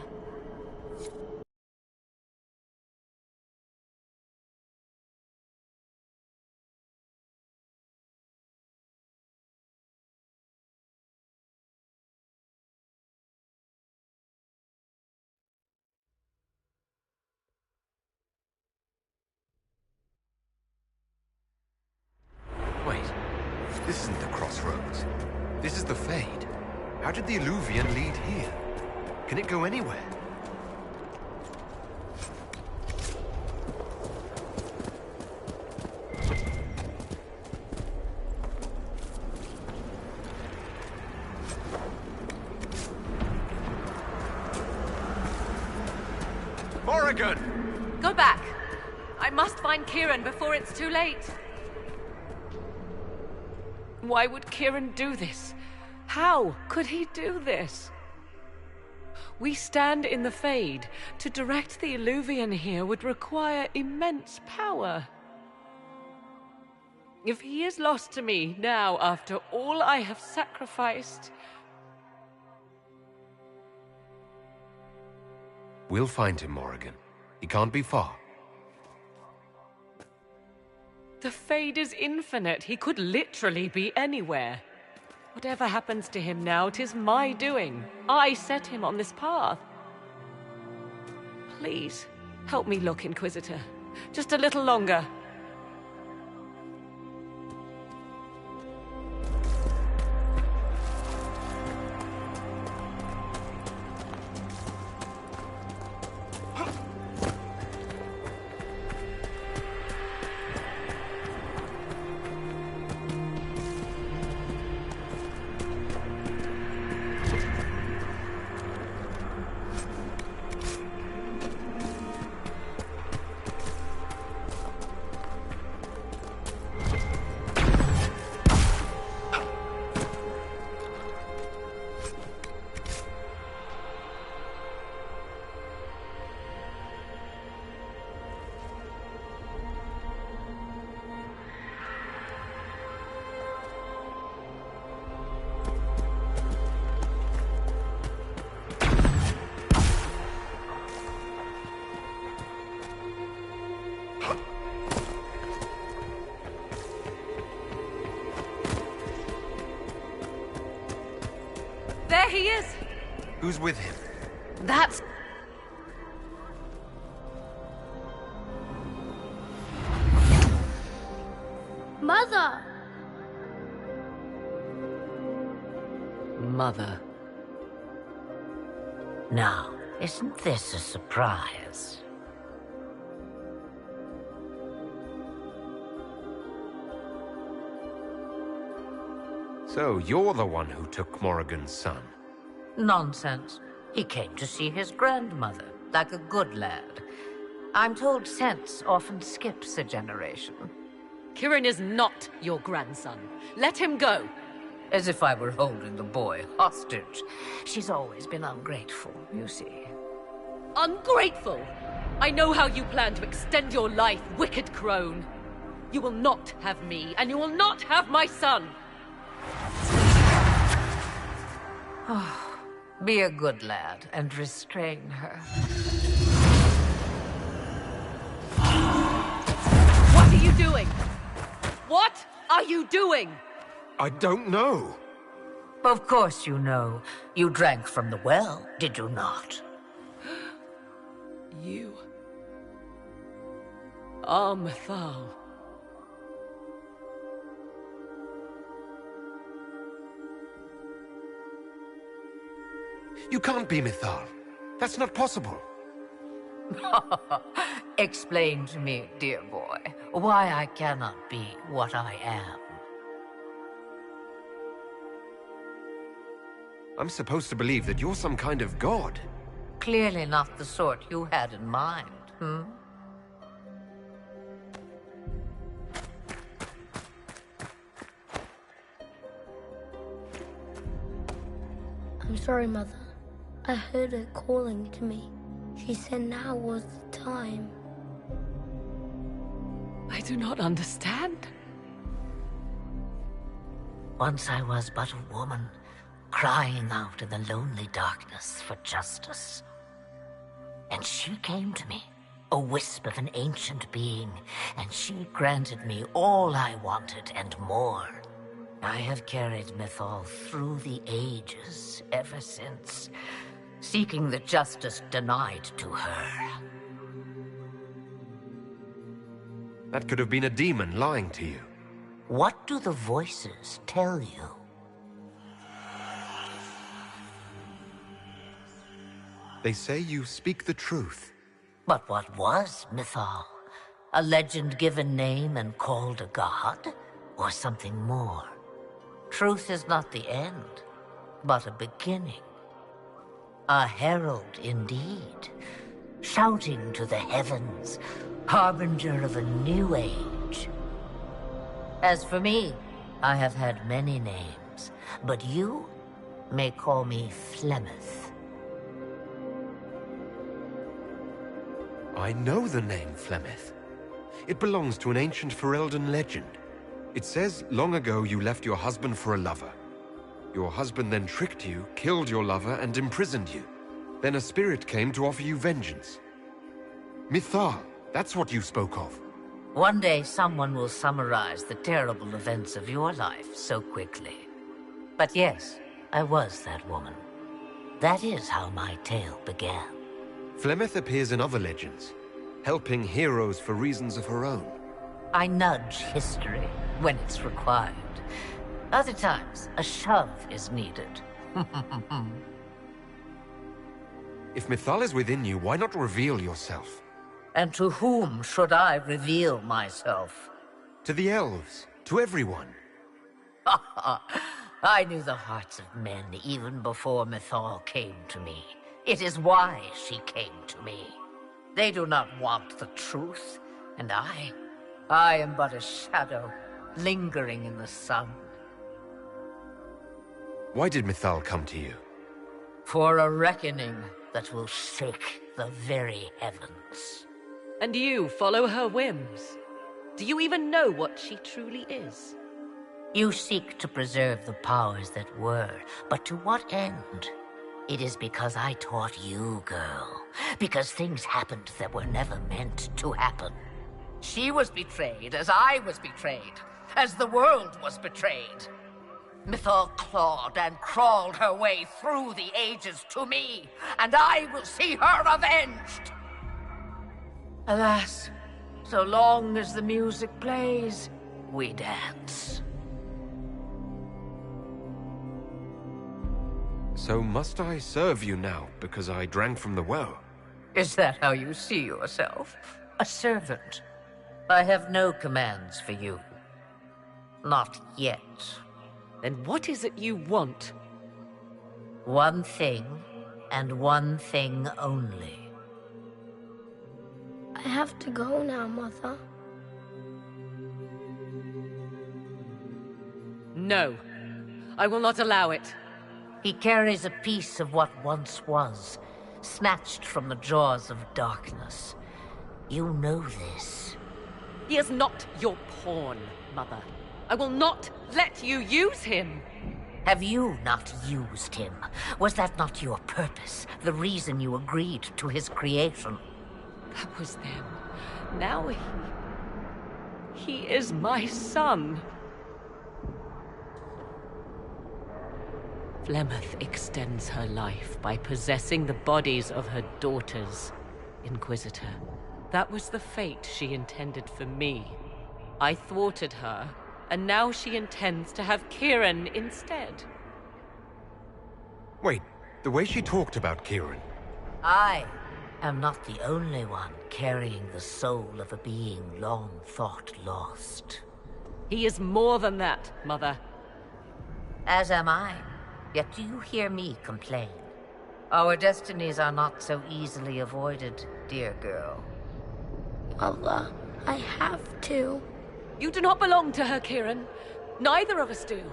Wait, this isn't the crossroads. This is the Fade. How did the Illuvian lead here? Can it go anywhere? Morrigan! Go back! I must find Kieran before it's too late. Why would Kieran do this? How could he do this? We stand in the Fade. To direct the Illuvian here would require immense power. If he is lost to me now after all I have sacrificed... We'll find him, Morrigan. He can't be far. The Fade is infinite. He could literally be anywhere. Whatever happens to him now, 'tis my doing. I set him on this path. Please, help me look, Inquisitor. Just a little longer. There he is! Who's with him? That's... Mother! Mother. Now, isn't this a surprise? So, you're the one who took Morrigan's son? Nonsense. He came to see his grandmother, like a good lad. I'm told sense often skips a generation. Kirin is not your grandson. Let him go. As if I were holding the boy hostage. She's always been ungrateful, you see. Ungrateful? I know how you plan to extend your life, wicked crone. You will not have me, and you will not have my son. Be a good lad and restrain her. What are you doing? What are you doing? I don't know. Of course you know. You drank from the well, did you not? You are Mythal. You can't be Mythal. That's not possible. Explain to me, dear boy, why I cannot be what I am. I'm supposed to believe that you're some kind of god. Clearly not the sort you had in mind, hmm? I'm sorry, Mother. I heard her calling to me. She said now was the time. I do not understand. Once I was but a woman, crying out in the lonely darkness for justice. And she came to me, a wisp of an ancient being, and she granted me all I wanted and more. I have carried Mythal through the ages ever since, seeking the justice denied to her. That could have been a demon lying to you. What do the voices tell you? They say you speak the truth. But what was Mythal? A legend given name and called a god? Or something more? Truth is not the end, but a beginning. A herald indeed, shouting to the heavens, harbinger of a new age. As for me, I have had many names, but you may call me Flemeth. I know the name Flemeth. It belongs to an ancient Ferelden legend. It says long ago you left your husband for a lover. Your husband then tricked you, killed your lover, and imprisoned you. Then a spirit came to offer you vengeance. Mythal, that's what you spoke of. One day someone will summarize the terrible events of your life so quickly. But yes, I was that woman. That is how my tale began. Flemeth appears in other legends, helping heroes for reasons of her own. I nudge history when it's required. Other times, a shove is needed. If Mythal is within you, why not reveal yourself? And to whom should I reveal myself? To the elves, to everyone. I knew the hearts of men even before Mythal came to me. It is why she came to me. They do not want the truth, and I am but a shadow, lingering in the sun. Why did Mythal come to you? For a reckoning that will shake the very heavens. And you follow her whims? Do you even know what she truly is? You seek to preserve the powers that were, but to what end? It is because I taught you, girl. Because things happened that were never meant to happen. She was betrayed as I was betrayed, as the world was betrayed. Mythal clawed and crawled her way through the ages to me, and I will see her avenged! Alas, so long as the music plays, we dance. So must I serve you now, because I drank from the well? Is that how you see yourself? A servant? I have no commands for you. Not yet. Then what is it you want? One thing, and one thing only. I have to go now, Mother. No. I will not allow it. He carries a piece of what once was, snatched from the jaws of darkness. You know this. He is not your pawn, Mother. I will not let you use him. Have you not used him? Was that not your purpose? The reason you agreed to his creation? That was then. Now he is my son. Flemeth extends her life by possessing the bodies of her daughters, Inquisitor. That was the fate she intended for me. I thwarted her, and now she intends to have Kieran instead. Wait, the way she talked about Kieran. I am not the only one carrying the soul of a being long thought lost. He is more than that, Mother. As am I. Yet do you hear me complain? Our destinies are not so easily avoided, dear girl. Mother, I have to. You do not belong to her, Kieran. Neither of us do.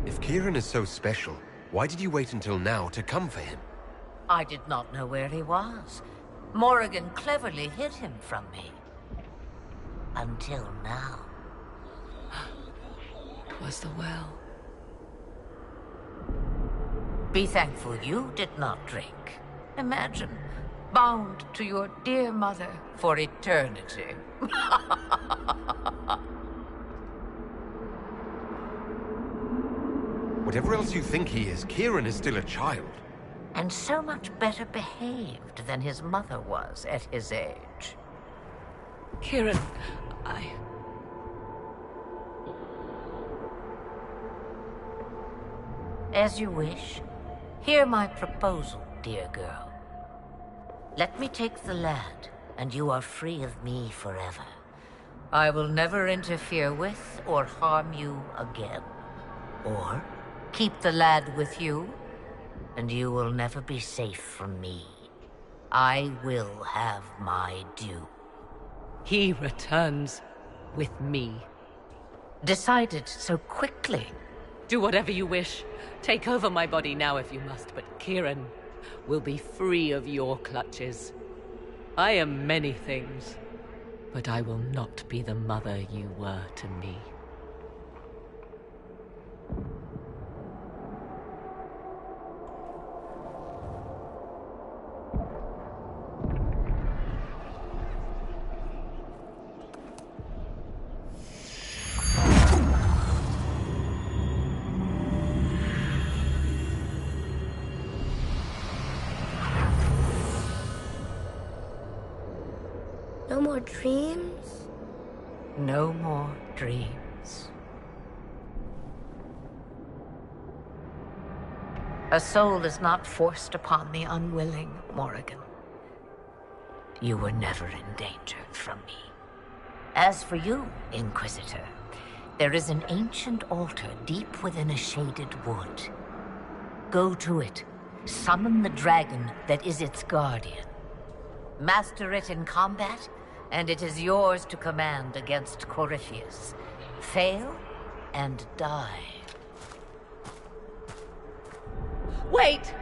If Kieran is so special, why did you wait until now to come for him? I did not know where he was. Morrigan cleverly hid him from me. Until now. It was the well. Be thankful you did not drink. Imagine, bound to your dear mother for eternity. Whatever else you think he is, Kieran is still a child. And so much better behaved than his mother was at his age. Kieran, As you wish. Hear my proposal, dear girl. Let me take the lad, and you are free of me forever. I will never interfere with or harm you again. Or keep the lad with you, and you will never be safe from me. I will have my due. He returns with me. Decided so quickly. Do whatever you wish. Take over my body now if you must, but Kieran will be free of your clutches. I am many things, but I will not be the mother you were to me. No more dreams? No more dreams. A soul is not forced upon the unwilling, Morrigan. You were never endangered from me. As for you, Inquisitor, there is an ancient altar deep within a shaded wood. Go to it. Summon the dragon that is its guardian. Master it in combat, and it is yours to command against Corypheus. Fail, and die. Wait!